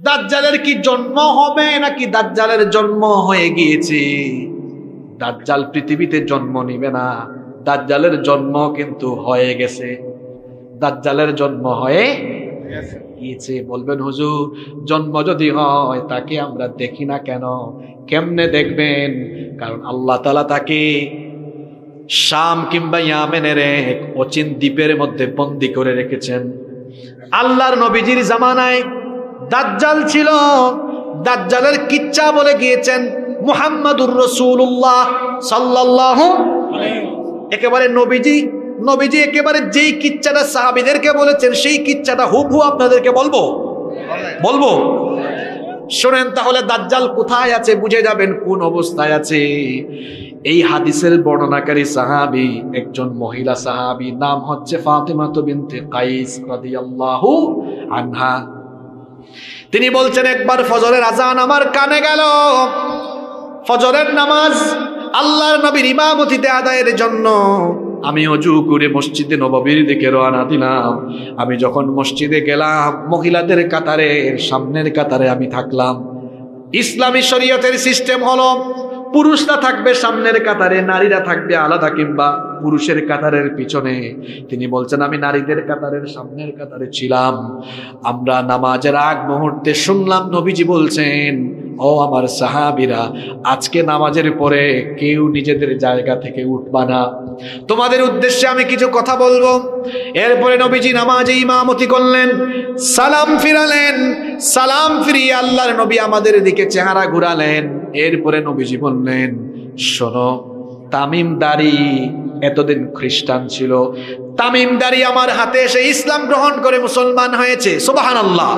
দাজ্জালের কি জন্ম হবে নাকি দাজ্জালের জন্ম হয়ে গিয়েছে? দাজ্জাল পৃথিবীতে জন্ম নিবে না, দাজ্জালের জন্ম কিন্তু হয়ে গেছে। দাজ্জালের জন্ম হয়ে গিয়েছে। বলবেন হুজুর, জন্ম যদি হয় তাকে আমরা দেখি না কেন? কেমনে দেখবেন? কারণ আল্লাহ তাআলা তাকে শাম কিংবা ইয়ামেনের এক অচিন দ্বীপের মধ্যে বন্দী করে রেখেছেন। আল্লাহর নবীজির জামানায় দাজ্জাল ছিল। দাজ্জালের কিচ্ছা বলে গিয়েছেন মুহাম্মাদুর রাসূলুল্লাহ সাল্লাল্লাহু আলাইহি। একেবারে নবীজি একেবারে যেই কিচ্ছাটা সাহাবীদেরকে বলেছেন সেই কিচ্ছাটা হুবহু আপনাদেরকে বলবো। শুনেন তাহলে দাজ্জাল কোথায় আছে বুঝে যাবেন কোন অবস্থায় আছে। এই হাদিসের বর্ণনাকারী সাহাবী একজন মহিলা সাহাবী, নাম হচ্ছে ফাতিমা বিনতে কাইস রাদিয়াল্লাহু আনহা। তিনি বলছেন, একবার ফজরের আজান আমার কানে গেল। ফজরের নামাজ আল্লাহর নবীর ইমামতিতে আদায়ের জন্য আমি ওযু করে মসজিদে নববীর দিকে রওনা দিলাম। আমি যখন মসজিদে গেলাম, মহিলাদের কাতারের সামনের কাতারে আমি থাকলাম। ইসলামী শরীয়তের সিস্টেম হলো পুরুষরা থাকবে সামনের কাতারে, নারীরা থাকবে আলাদা কিংবা পুরুষের কাতারের পিছনে। তিনি বলছেন আমি নারীদের কাতারের সামনের কাতারে ছিলাম। আমরা নামাজের আগ মুহূর্তে শুনলাম নবীজি বলছেন, ও আমার সাহাবীরা, আজকে নামাজের পরে কেউ নিজেদের জায়গা থেকে উঠবা না, তোমাদের উদ্দেশ্যে আমি কিছু কথা বলবো। এরপরে নবীজি নামাজে ইমামতি করলেন, সালাম ফিরালেন। সালাম ফিরিয়ে আল্লাহর নবী আমাদের দিকে চেহারা ঘুরালেন। এরপরে নবীজি বললেন, শোনো, তামিমদারি এতদিন খ্রিস্টান ছিল, তামিমদারি আমার হাতে এসে ইসলাম গ্রহণ করে মুসলমান হয়েছে। সুবহানাল্লাহ।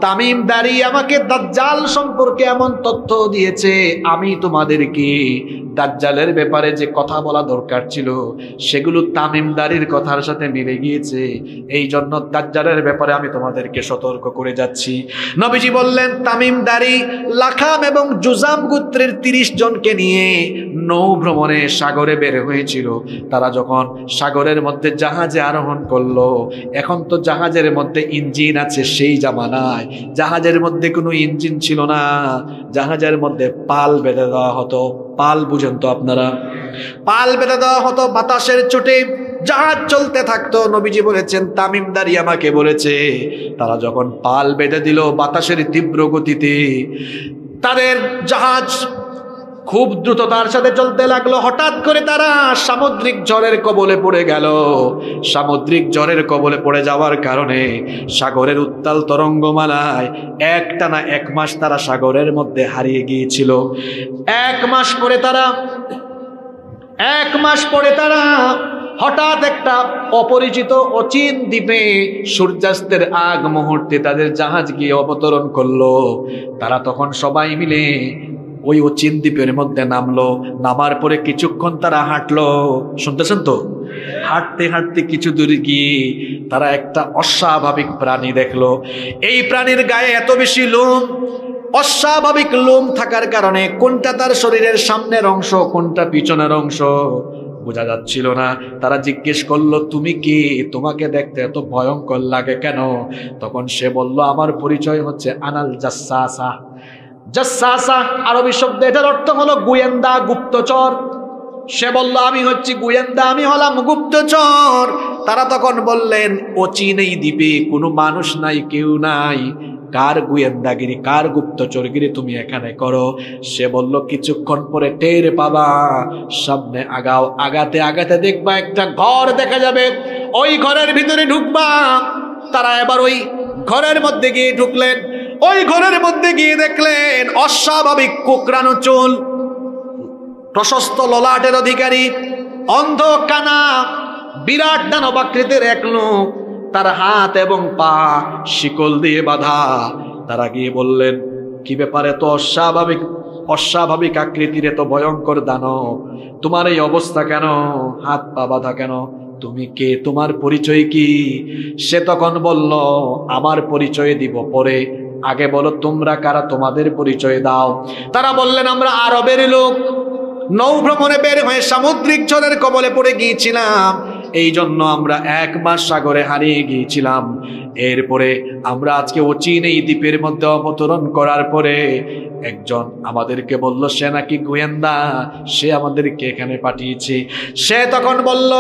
তামিমদারি আমাকে দাজ্জাল সম্পর্কে এমন তথ্য দিয়েছে, আমি তোমাদেরকে দাজ্জালের ব্যাপারে যে কথা বলা দরকার ছিল সেগুলো তামিমদারির কথার সাথে মিলে গিয়েছে। এই জন্য দাজ্জালের ব্যাপারে আমি তোমাদেরকে সতর্ক করে যাচ্ছি। নবীজি বললেন, তামিমদারি লাখাম এবং জুজাম গোত্রের 30 জনকে নিয়ে নৌ ভ্রমণে সাগরে বের হয়েছিল। তারা যখন সাগরের মধ্যে জাহাজে আরোহণ করলো, এখন তো জাহাজের মধ্যে ইঞ্জিন আছে, সেই জামানায় জাহাজের মধ্যে কোনো ইঞ্জিন ছিল না, জাহাজের মধ্যে পাল বেঁধে দেওয়া হতো। পাল বুঝেন তো আপনারা? পাল বেঁধে দেওয়া হতো, বাতাসের চোটে জাহাজ চলতে থাকতো। নবীজি বলেছেন, তামিমদারি আমাকে বলেছে, তারা যখন পাল বেঁধে দিল বাতাসের তীব্র গতিতে, তাদের জাহাজ খুব দ্রুততার সাথে চলতে লাগলো। হঠাৎ করে তারা সামুদ্রিক ঝড়ের কবলে পড়ে গেল। সামুদ্রিক ঝড়ের কবলে পড়ে যাওয়ার কারণে সাগরের উত্তাল তরঙ্গমালায় একটানা 1 মাস তারা সাগরের মধ্যে হারিয়ে গিয়েছিল। 1 মাস পরে তারা হঠাৎ একটা অপরিচিত অচিন দ্বীপে সূর্যাস্তের আগ মুহূর্তে তাদের জাহাজ গিয়ে অবতরণ করলো। তারা তখন সবাই মিলে ওই অচিন দ্বীপের মধ্যে নামলো। নামার পরে কিছুক্ষণ তারা হাঁটলো। শুনতেছেন তো? হাঁটতে হাঁটতে কিছু দূর গিয়ে তারা একটা অস্বাভাবিক প্রাণী দেখলো। এই প্রাণীর গায়ে এত বেশি লোম, অস্বাভাবিক লোম থাকার কারণে কোনটা তার শরীরের সামনের অংশ কোনটা পিছনের অংশ বোঝা যাচ্ছিল না। তারা জিজ্ঞেস করলো, তুমি কি? তোমাকে দেখতে এত ভয়ঙ্কর লাগে কেন? তখন সে বলল, আমার পরিচয় হচ্ছে আনাল জাসাসা। জাসাসা আরবি শব্দ, এটার অর্থ হলো গোয়েন্দা, গুপ্তচর। সে বলল, আমি হচ্ছি গোয়েন্দা, আমি হলাম গুপ্তচর। তারা তখন বললেন, অচিন এই দ্বীপে কোনো মানুষ নাই, কেউ নাই, কার গোয়েন্দাগিরি, কার গুপ্তচরগিরি তুমি এখানে করো? সে বলল, কিছুক্ষণ পরে টের পাবা, সামনে আগাও, আগাতে আগাতে দেখবা একটা ঘর দেখা যাবে, ওই ঘরের ভিতরে ঢুকবা। তারা এবার ওই ঘরের মধ্যে গিয়ে ঢুকলেন। ওই ঘরের মধ্যে গিয়ে দেখলেন অস্বাভাবিক কোকড়ানো চুল, প্রশস্ত ললাটের অধিকারী, অন্ধ কানা, বিরাট দানবাকৃতির এক লোক, তার হাত এবং পা শিকল দিয়ে বাঁধা। তারা গিয়ে বললেন, কি ব্যাপারে? তো অস্বাভাবিক আকৃতির এত ভয়ঙ্কর দানব, তোমার এই অবস্থা কেন? হাত পা বাঁধা কেন? তুমি কে? তোমার পরিচয় কি? সে তখন বলল, আমার পরিচয় দিব পরে, আগে বলো তোমরা কারা, তোমাদের পরিচয় দাও। তারা বললেন, আমরা আরবের লোক, নৌ ভ্রমণে বের হয়ে সামুদ্রিক ঝড়ের কবলে পড়ে গিয়েছিলাম, এই জন্য আমরা 1 মাস সাগরে হারিয়ে গিয়েছিলাম। এরপরে আমরা আজকে অচিন এই দ্বীপের মধ্যে অবতরণ করার পরে একজন আমাদেরকে বলল সে নাকি গোয়েন্দা, সে আমাদেরকে এখানে পাঠিয়েছে। সে তখন বলল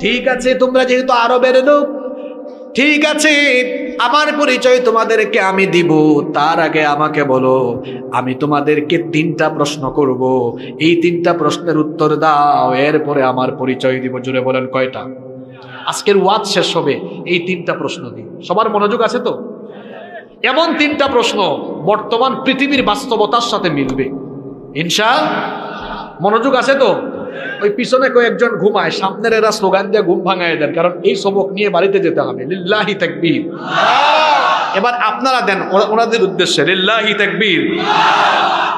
ঠিক আছে, তোমরা যেহেতু আরবের লোক, ঠিক আছে, আমার পরিচয় তোমাদেরকে আমি দিব। তার আগে আমাকে বলো, আমি তোমাদেরকে 3টা প্রশ্ন করব, এই 3টা প্রশ্নের উত্তর দাও, এরপরে আমার পরিচয় দিব। জোরে বলেন কয়টা? আজকের ওয়াজ শেষ হবে এই 3টা প্রশ্ন দিয়ে। সবার মনোযোগ আছে তো? এমন 3টা প্রশ্ন বর্তমান পৃথিবীর বাস্তবতার সাথে মিলবে ইনশাআল্লাহ। মনোযোগ আছে তো? ওই পিছনে কয়েকজন ঘুমায়, সামনের এরা স্লোগান দিয়ে ঘুম ভাঙায় দেন, কারণ এই সবক নিয়ে বাড়িতে যেতে হবে। লিল্লাহি তাকবীর। এবার আপনারা দেন ওনাদের উদ্দেশ্যে লিল্লাহি তাকবীর।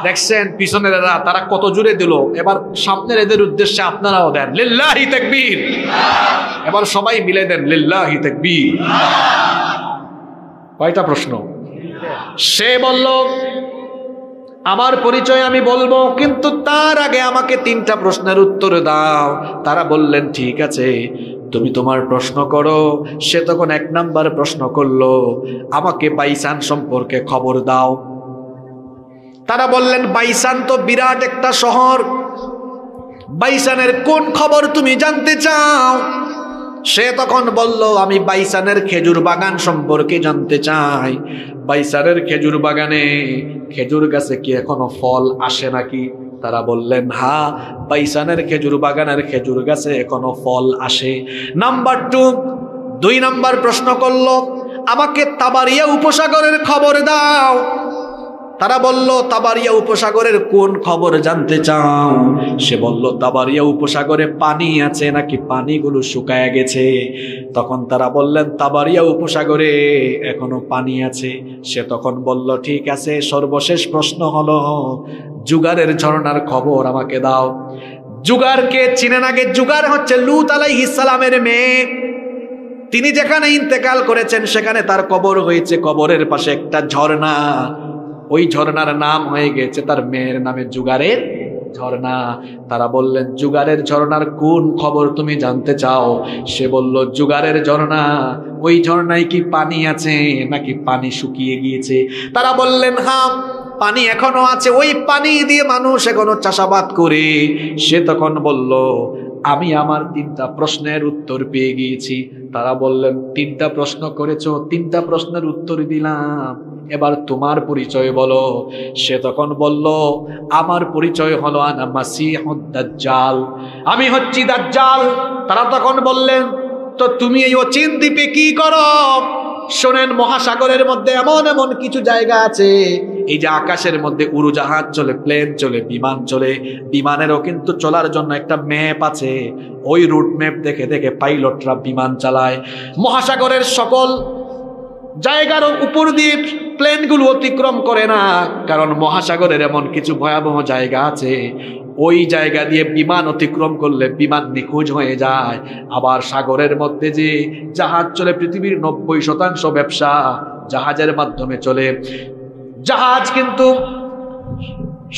দেখছেন পিছনের এরা তারা কত জোরে দিল, এবার সামনের এদের উদ্দেশ্যে আপনারাও দেন লিল্লাহি তাকবীর। এবার সবাই মিলে দেন লিল্লাহি তাকবীর। কয়টা প্রশ্ন? সে বলল আমার পরিচয় আমি বলবো, কিন্তু তার আগে আমাকে 3টা প্রশ্নের উত্তর দাও। তারা বললেন ঠিক আছে, তুমি তোমার প্রশ্ন করো। সে তখন 1 নাম্বার প্রশ্ন করলো, আমাকে বাইসান সম্পর্কে খবর দাও। তারা বললেন বাইসান তো বিরাট একটা শহর, বাইসানের কোন খবর তুমি জানতে চাও? সে তখন বলল আমি বাইসানের খেজুর বাগান সম্পর্কে জানতে চাই। বাইসানের খেজুর বাগানে খেজুর গাছে কি এখনো ফল আসে নাকি? তারা বললেন হ্যাঁ, বাইসানের খেজুর বাগানের খেজুর গাছে এখনো ফল আসে। নাম্বার 2 নাম্বার প্রশ্ন করলো, আমাকে তাবারিয়া উপসাগরের খবর দাও। তারা বলল তাবারিয়া উপসাগরের কোন খবর জানতে চাও? সে বলল তাবারিয়া উপসাগরে পানি আছে নাকি পানিগুলো শুকায় গেছে? তখন তারা বললেন তাবারিয়া উপসাগরে এখনো পানি আছে। সে তখন বলল ঠিক আছে, সর্বশেষ প্রশ্ন হলো জুগারের ঝর্ণার খবর আমাকে দাও। জুগারকে চিনেন আগে? জুগার হচ্ছে লূত আলাইহিস সালামের মেয়ে। তিনি যেখানে ইন্তেকাল করেছেন সেখানে তার কবর হয়েছে, কবরের পাশে একটা ঝর্ণা, ওই ঝর্ণার নাম হয়ে গেছে তার মেয়ের নামে জুগারের ঝর্ণা। তারা বললেন জুগারের ঝর্ণার কোন খবর তুমি জানতে চাও? সে বলল জুগারের ঝর্ণা, ওই ঝর্ণায় কি পানি আছে নাকি পানি শুকিয়ে গিয়েছে? তারা বললেন হ্যাঁ, পানি এখনো আছে, ওই পানি দিয়ে মানুষ এখনো চাষাবাদ করে। সে তখন বলল আমি আমার 3টা প্রশ্নের উত্তর পেয়ে গিয়েছি। তারা বললেন 3টা প্রশ্ন করেছো, 3টা প্রশ্নের উত্তর দিলাম, এবার তোমার পরিচয় বলো। সে তখন বলল আমার পরিচয় হলো আনা মাসিহুদ দাজ্জাল, আমি হচ্ছি দাজ্জাল। তারা তখন বললেন তো তুমি এই অচিন দ্বীপে কি করো? শোনেন, মহাসাগরের মধ্যে এমন এমন কিছু জায়গা আছে, এই যে আকাশের মধ্যে উড়োজাহাজ চলে, প্লেন চলে, বিমান চলে, বিমানেরও কিন্তু চলার জন্য একটা ম্যাপ আছে। ওই রুট ম্যাপ দেখে দেখে পাইলটরা বিমান চালায়। মহাসাগরের সকল জায়গার উপর দিয়ে প্লেনগুলো অতিক্রম করে না, কারণ মহাসাগরের এমন কিছু ভয়াবহ জায়গা আছে, ওই জায়গা দিয়ে বিমান অতিক্রম করলে বিমান নিখোঁজ হয়ে যায়। আবার সাগরের মধ্যে যে জাহাজ চলে, পৃথিবীর 90% ব্যবসা জাহাজের মাধ্যমে চলে। জাহাজ কিন্তু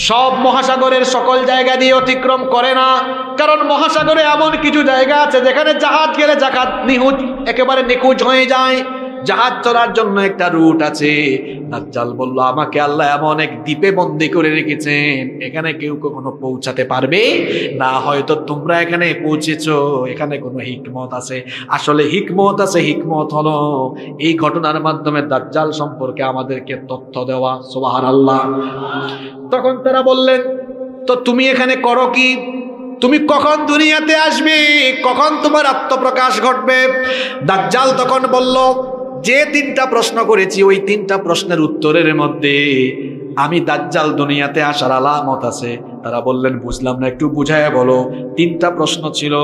সব মহাসাগরের সকল জায়গা দিয়ে অতিক্রম করে না, কারণ মহাসাগরে এমন কিছু জায়গা আছে যেখানে জাহাজ গেলে জাহাজ নিখোঁজ, একেবারে নিখোঁজ হয়ে যায়। জাহাজ চলার জন্য একটা রুট আছে। দাজ্জাল বলল আমাকে আল্লাহ এমন এক দ্বীপে বন্দী করে রেখেছেন, এখানে কেউ কখনো পৌঁছাতে পারবে না। হয়তো তোমরা এখানে পৌঁছেছো, এখানে কোনো হিকমত আছে। আসলে হিকমত আছে, হিকমত হলো এই ঘটনার মাধ্যমে দাজ্জাল সম্পর্কে আমাদেরকে তথ্য দেওয়া। সুবহানাল্লাহ। তখন তারা বললেন তো তুমি এখানে করো কি? তুমি কখন দুনিয়াতে আসবে? কখন তোমার আত্মপ্রকাশ ঘটবে? দাজ্জাল তখন বলল যে 3টা প্রশ্ন করেছি, ওই 3টা প্রশ্নের উত্তরের মধ্যে আমি দাজ্জাল দুনিয়াতে আসার আলামত আছে। তারা বললেন বুঝলাম না, একটু বুঝায় বলো। 3টা প্রশ্ন ছিল,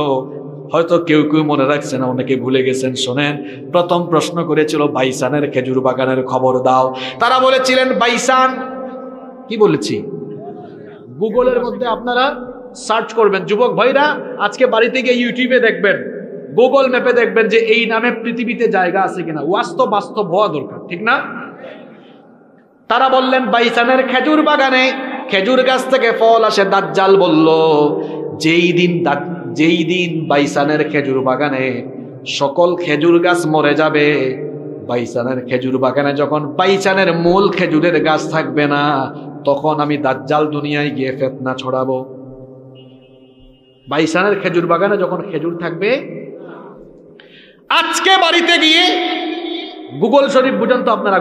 হয়তো কেউ কেউ মনে রাখছে না, অনেকে ভুলে গেছেন। শোনেন, প্রথম প্রশ্ন করেছিল বাইসানের খেজুর বাগানের খবর দাও। তারা বলেছিলেন বাইসান, কি বলেছি? গুগলের মধ্যে আপনারা সার্চ করবেন, যুবক ভাইরা আজকে বাড়িতে গিয়ে ইউটিউবে দেখবেন, গুগল ম্যাপে দেখবেন যে এই নামে পৃথিবীতে জায়গা আছে কিনা। বাস্তব হওয়া দরকার, ঠিক না? তারা বললেন বাইসানের খেজুর বাগানে খেজুর গাছ থেকে ফল আসে। দাজ্জাল বলল যেই দিন যেই দিন বাইসানের খেজুর বাগানে সকল খেজুর গাছ মরে যাবে, বাইসানের খেজুর বাগানে যখন বাইসানের মূল খেজুরের গাছ থাকবে না, তখন আমি দাজ্জাল দুনিয়ায় গিয়ে ফিতনা ছড়াবো। বাইসানের খেজুর বাগানে যখন খেজুর থাকবে, আজকে বাড়িতে গিয়ে গুগল শরীফ বুঝেন তো আপনারা,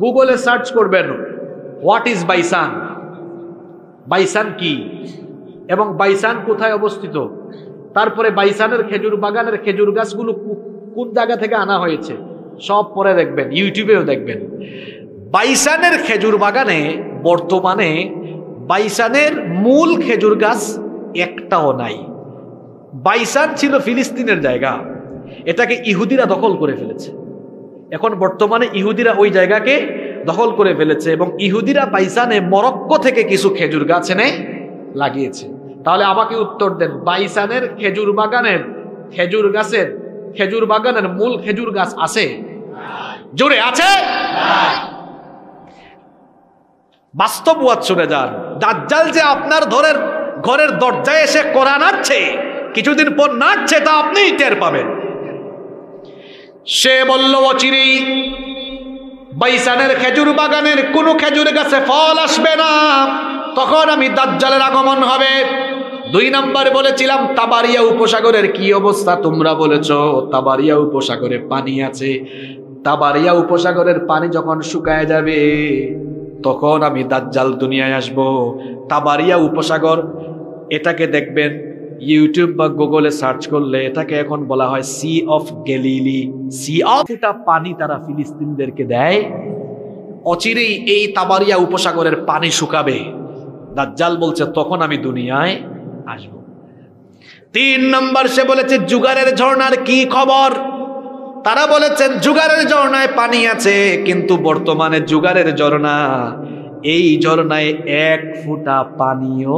গুগলে সার্চ করবেন হোয়াট ইজ বাইসান, বাইসান কি এবং বাইসান কোথায় অবস্থিত, তারপরে বাইসানের খেজুর বাগানের খেজুর গাছগুলো কোন জায়গা থেকে আনা হয়েছে, সব পরে দেখবেন, ইউটিউবেও দেখবেন। বাইসানের খেজুর বাগানে বর্তমানে বাইসানের মূল খেজুর গাছ একটাও নাই। বাইসান ছিল ফিলিস্তিনের জায়গা, এটাকে ইহুদিরা দখল করে ফেলেছে। এখন বর্তমানে ইহুদিরা ওই জায়গাকে দখল করে ফেলেছে এবং ইহুদিরা বাইসানে মরক্কো থেকে কিছু খেজুর গাছ এনে লাগিয়েছে। তাহলে আমাকে উত্তর দেন, বাইসানের খেজুর বাগানের খেজুর বাগানের মূল খেজুর গাছ আছে? জোরে আছে? বাস্তববাদ শুনে যান। দাজ্জাল যে আপনার ঘরের দরজায় এসে কোরআন নাড়ছে, কিছুদিন পর নাড়ছে, তা আপনিই টের পাবেন। সে বলল অচিরেই বাইসানের খেজুর বাগানের কোনো খেজুর গাছে ফল আসবে না, তখন আমি দাজ্জালের আগমন হবে। 2 নম্বর বলেছিলাম তাবারিয়া উপসাগরের কি অবস্থা, তোমরা বলেছো তাবারিয়া উপসাগরে পানি আছে। তাবারিয়া উপসাগরের পানি যখন শুকায় যাবে, তখন আমি দাজ্জাল দুনিয়ায় আসব। তাবারিয়া উপসাগর, এটাকে দেখবেন ইউটিউব বা গুগলে সার্চ করলে, এটাকে এখন বলা হয় sea of Galilee. Sea of, এটা পানি তারা ফিলিস্তিনদেরকে দেয়। অচিরেই এই তাবারিয়া উপসাগরের পানি শুকাবে, দাজ্জাল বলছে তখন আমি দুনিয়ায় আসব। 3 নম্বর সে বলেছে জুগারের ঝর্ণার কি খবর, তারা বলেছেন জুগারের ঝর্ণায় পানি আছে, কিন্তু বর্তমানে জুগারের ঝর্ণা, এই ঝর্ণায় 1 ফোঁটা পানিও,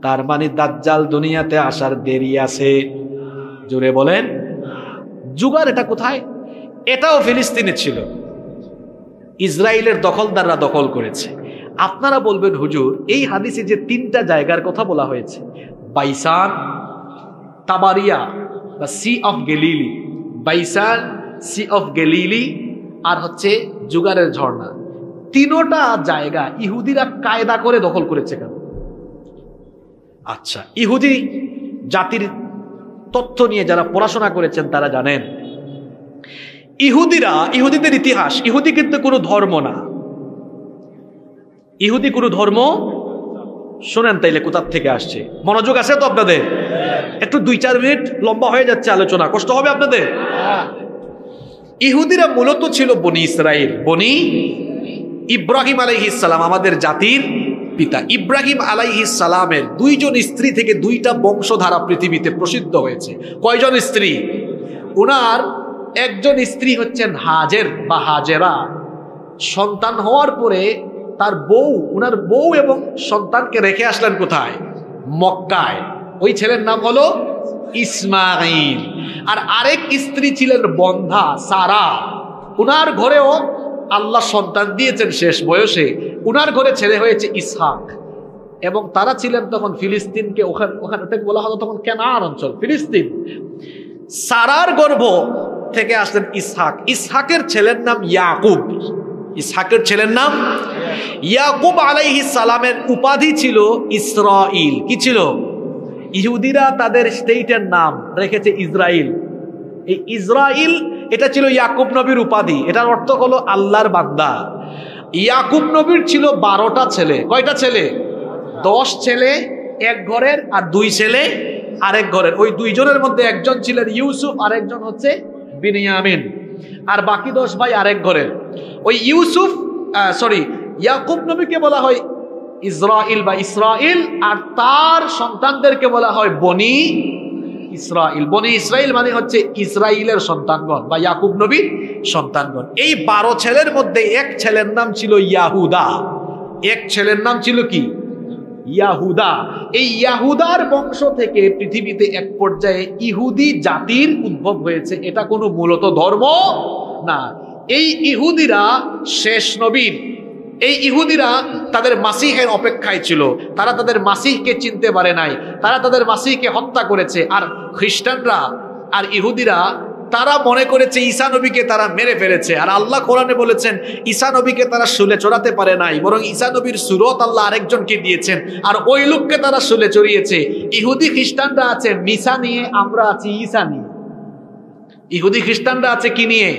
তার মানে দাজ্জাল দুনিয়াতে আসার দেরি আছে। জোরে বলেন। জুগার এটা কোথায়? এটাও ফিলিস্তিনে ছিল, ইসরায়েলের দখলদাররা দখল করেছে। আপনারা বলবেন হুজুর এই হাদিসে যে 3টা জায়গার কথা বলা হয়েছে, বাইসান, তাবারিয়া বা sea of Galilee, Baisan, sea of Galilee আর হচ্ছে জুগারের ঝর্ণা, 3টা জায়গা ইহুদিরা কায়দা করে দখল করেছে কেন? আচ্ছা, ইহুদি জাতির তথ্য নিয়ে যারা পড়াশোনা করেছেন তারা জানেন, ইহুদিদের ইতিহাস, ইহুদি কিন্তু কোনো ধর্ম না। ইহুদি কোনো ধর্ম, শোনেন তাইলে কোথা থেকে আসছে, মনোযোগ আছে তো আপনাদের? একটু 2-4 মিনিট লম্বা হয়ে যাচ্ছে আলোচনা, কষ্ট হবে আপনাদের? ইহুদিরা মূলত ছিল বনি ইসরাইল, বনি ইব্রাহিম আলাইহিস সালাম, আমাদের জাতির পিতা। ইব্রাহিম আলাইহিস সালামের 2 জন স্ত্রী থেকে 2টা বংশধারা পৃথিবীতে প্রসিদ্ধ হয়েছে। কয়জন স্ত্রী? ওনার একজন স্ত্রী হচ্ছেন হাজের বা হাজেরা। সন্তান হওয়ার পরে তার বউ, ওনার বউ এবং সন্তানকে রেখে আসলেন কোথায়? মক্কায়। ওই ছেলের নাম হলো ইসমাঈল। আর আরেক স্ত্রী ছিলেন বন্ধা সারা, ওনার ঘরেও আল্লাহ সন্তান দিয়েছেন শেষ বয়সে, উনার ঘরে ছেলে হয়েছে ইসহাক। এবং তারা ছিলেন তখন ফিলিস্তিনকে, ওখানে বলা হতো তখন কেনান অঞ্চল, ফিলিস্তিন। সারার গর্ভ থেকে আসলেন ইসহাক। ইসহাকের ছেলের নাম ইয়াকুব। ইসহাকের ছেলের নাম ইয়াকুব আলাইহিস সালামের উপাধি ছিল ইসরাইল। কি ছিল? ইহুদিরা তাদের স্টেটের নাম রেখেছে ইসরাইল। এই ইসরাইল এটা ছিল ইয়াকুব নবীর উপাধি, এটার অর্থ হলো আল্লাহর বান্দা। ইয়াকুব নবীর ছিল 12টা ছেলে। কয়টা ছেলে? 10 ছেলে এক ঘরের আর 2 ছেলে আরেক ঘরের। ওই 2 জনের মধ্যে একজন ছিলেন ইউসুফ আর একজন হচ্ছে বিনিয়ামিন, আর বাকি 10 ভাই আরেক ঘরের। ওই ইয়াকুব নবীকে বলা হয় ইসরাইল বা ইসরাইল, আর তার সন্তানদেরকে বলা হয় বনি ইসরাইল। বনি ইসরাইল মানে হচ্ছে ইসরাইলের সন্তানগণ বা ইয়াকুব নবীর সন্তানগণ। এই 12 ছেলের মধ্যে এক ছেলের নাম ছিল ইয়াহুদা। এক ছেলের নাম ছিল কি? ইয়াহুদা। এই ইয়াহুদার বংশ থেকে পৃথিবীতে এক পর্যায়ে ইহুদি জাতির উদ্ভব হয়েছে। এটা কোনো মূলত ধর্ম না। এই ইহুদিরা শেষ নবীর এই ইহুদিরা তাদের মাসিহের অপেক্ষায় ছিল, তারা তাদের মাসিহকে চিনতে পারে নাই, তারা তাদের মাসিহকে হত্যা করেছে। আর খ্রিস্টানরা আর ইহুদিরা তারা মনে করেছে ঈসা নবীকে তারা মেরে ফেলেছে। আর আল্লাহ কোরআনে বলেছেন ঈসা নবীকে তারা শুলে চড়াতে পারে নাই, বরং ঈসা নবীর সুরত আল্লাহ আরেকজনকে দিয়েছেন, আর ওই লোককে তারা শুলে চড়িয়েছে। ইহুদি খ্রিস্টানরা আছে মিসা নিয়ে, আমরা আছি ঈসা নিয়ে। ইহুদি খ্রিস্টানরা আছে কি নিয়ে?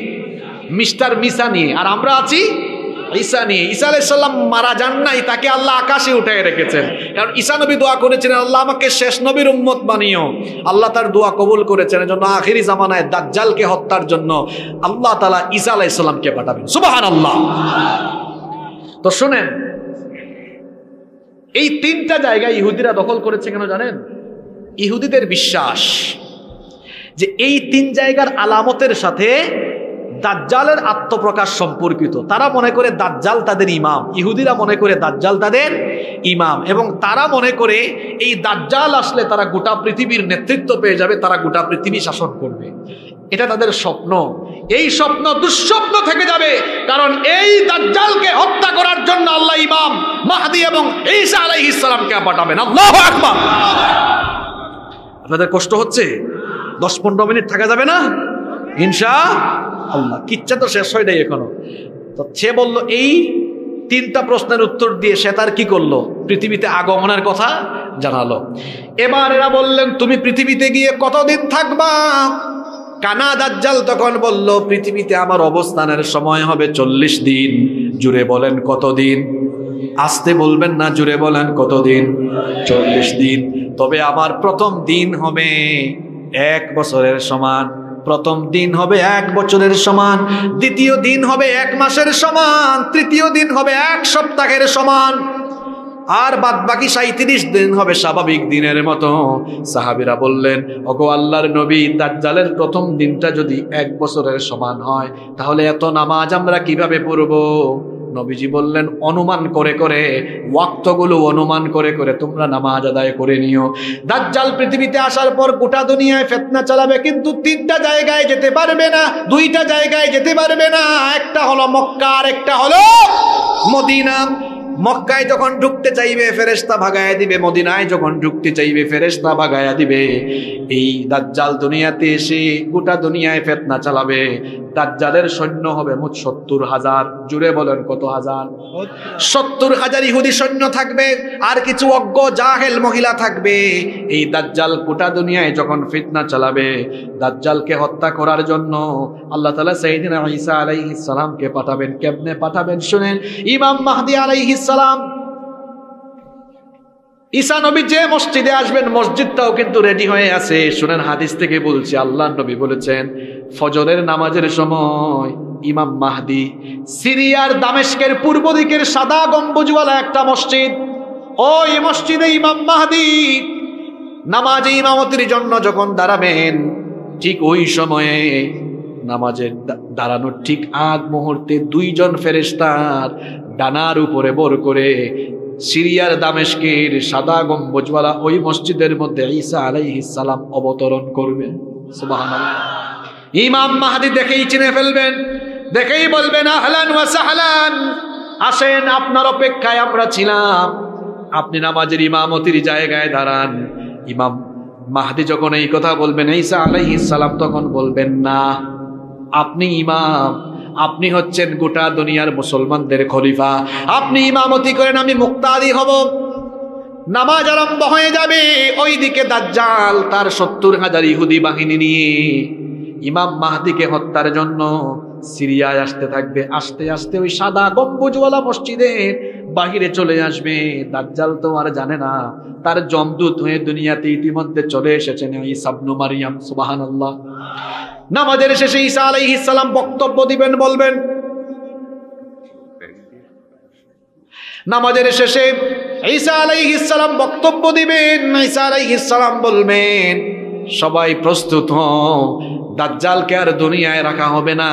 মিস্টার মিসা নিয়ে, আর আমরা আছি ঈসা নিয়ে। ঈসা আলাইহিস সালাম মারা যান নাই, তাকে আল্লাহ আকাশে উঠায় রেখেছেন। কারণ ঈসা নবী দোয়া করেছিলেন, আল্লাহ আমাকে শেষ নবীর উম্মত বানিও। আল্লাহ তার দোয়া কবুল করেছেন। এজন্য আখিরি জামানায় দাজ্জালকে হত্যার জন্য আল্লাহ তাআলা ঈসা আলাইহিস সালামকে পাঠাবেন। সুবহানাল্লাহ। তো শুনেন, এই তিনটা জায়গায় ইহুদিরা দখল করেছে কেন জানেন? ইহুদিদের বিশ্বাস যে এই তিন জায়গার আলামতের সাথে দাজ্জালের আত্মপ্রকাশ সম্পর্কিত। তারা মনে করে দাজ্জাল তাদের ইমাম, ইহুদিরা মনে করে দাজ্জাল তাদের ইমাম, এবং তারা মনে করে এই দাজ্জাল আসলে তারা গোটা পৃথিবীর নেতৃত্ব পেয়ে যাবে, তারা গোটা পৃথিবী শাসন করবে। এটা তাদের স্বপ্ন। এই স্বপ্ন দুঃস্বপ্ন থেকে যাবে, কারণ এই দাজ্জালকে হত্যা করার জন্য আল্লাহ ইমাম মাহদী এবং ঈসা আলাইহিস সালামকে পাঠাবেন। আল্লাহু আকবার। আপনাদের কষ্ট হচ্ছে? 10-15 মিনিট থাকা যাবে না ইনশাআল্লাহ? কিচ্ছা তো শেষ হয় নাই এখনো। তো সে বলল, এই তিনটা প্রশ্নের উত্তর দিয়ে সে তার কি করলো? পৃথিবীতে আগমনের কথা জানালো। এবার এরা বললেন, তুমি পৃথিবীতে গিয়ে কতদিন থাকবা? কানা দাজ্জাল তখন বলল, পৃথিবীতে আমার অবস্থানের সময় হবে 40 দিন। জুড়ে বলেন কতদিন? আস্তে বলবেন না, জুড়ে বলেন কতদিন? 40 দিন। তবে আমার প্রথম দিন হবে 1 বছরের সমান, প্রথম দিন হবে 1 বছরের সমান, দ্বিতীয় দিন হবে 1 মাসের সমান, তৃতীয় দিন হবে 1 সপ্তাহের সমান, আর বাদ বাকি 37 দিন হবে স্বাভাবিক দিনের মতো। সাহাবীরা বললেন, ওগো আল্লাহর নবী, দাজ্জালের প্রথম দিনটা যদি 1 বছরের সমান হয়, তাহলে এত নামাজ আমরা কিভাবে পড়ব? নবীজি বললেন, অনুমান করে করে, ওয়াক্তগুলো অনুমান করে করে তোমরা নামাজ আদায় করে নিও। দাজ্জাল পৃথিবীতে আসার পর গোটা দুনিয়ায় ফিতনা চালাবে, কিন্তু 3টা জায়গায় যেতে পারবে না, 2টা জায়গায় যেতে পারবে না। একটা হলো মক্কা, আর একটা হলো মদিনা। মক্কায় যখন ঢুকতে চাইবে ফেরেশতা ভাগায়া দিবে, মদিনায় যখন ঢুকতে চাইবে ফেরেশতা ভাগায়া দিবে। এই দাজ্জাল দুনিয়াতে এসে গোটা দুনিয়ায় ফিতনা চালাবে। দাজ্জালের সৈন্য হবে মোট 70,000। জুড়ে বলেন কত হাজার? 70,000 ইহুদি সৈন্য থাকবে, আর কিছু অজ্ঞ জাহেল মহিলা থাকবে। এই দাজ্জাল গোটা দুনিয়ায় যখন ফিতনা চালাবে, দাজ্জালকে হত্যা করার জন্য আল্লাহ তাআলা সাইয়েদনা ঈসা আলাইহিস সালামকে পাঠাবেন। কেমনে পাঠাবেন শুনেন। ইমাম মাহদী আলাইহিস সালাম, ঈসা নবী যে মসজিদে আসবেন, মসজিদটাও কিন্তু রেডি হয়ে আছে। শুনেন, হাদিস থেকে বলছি, আল্লাহর নবী বলেছেন, ফজরের নামাজের সময় ইমাম মাহদী সিরিয়ার দামেস্কের পূর্ব দিকের সাদা গম্বুজওয়ালা একটা মসজিদ, ওই মসজিদে ইমাম মাহদী নামাজে ইমামতির জন্য যখন দাঁড়াবেন, ঠিক ওই সময়ে নামাজের দাঁড়ানোর ঠিক আগ মুহূর্তে 2 জন ফেরেশতার ডানার উপরে বর করে সিরিয়ার দামেস্কের সাদা গম্বুজওয়ালা ওই মসজিদের মধ্যে ঈসা আলাইহিস সালাম অবতরণ করবেন। সুবহানাল্লাহ। ইমাম মাহদী দেখেই চিনে ফেলবেন, দেখেই বলবেন, আহলান ওয়া সাহলান, আসেন, আপনার অপেক্ষায় আমরা ছিলাম, আপনি নামাজের ইমামতির জায়গায় দাঁড়ান। ইমাম মাহদী যখন এই কথা বলবেন, ঈসা আলাইহিস সালাম তখন বলবেন, না, আপনি ইমাম, আপনি হচ্ছেন গোটা দুনিয়ার মুসলমানদের খলিফা, আপনি ইমামতি করেন, আমি মুক্তাদি হব। নামাজ আরম্ভ হয়ে যাবে। ওইদিকে দাজ্জাল তার 70,000 ইহুদি বাহিনী নিয়ে ইমাম মাহদীকে হত্যার জন্য সিরিয়ায় আসতে থাকবে। আস্তে আস্তে ওই সাদা গম্বুজওয়ালা মসজিদের বাহিরে চলে আসবে। দাজ্জাল তো আর জানে না, তার জমদূত হয়ে দুনিয়াতে ইতিমধ্যে চলে এসেছেন ঈসা ইবনে মারইয়াম। সুবহানাল্লাহ। নামাজের শেষে ঈসা আলাইহিস সালাম বক্তব্য দিবেন, বলবেন, নামাজের শেষে ঈসা আলাইহিস সালাম বক্তব্য দিবেন। ঈসা আলাইহিস সালাম বলবেন, সবাই প্রস্তুত হও, দাজ্জালকে আর দুনিয়ায় রাখা হবে না,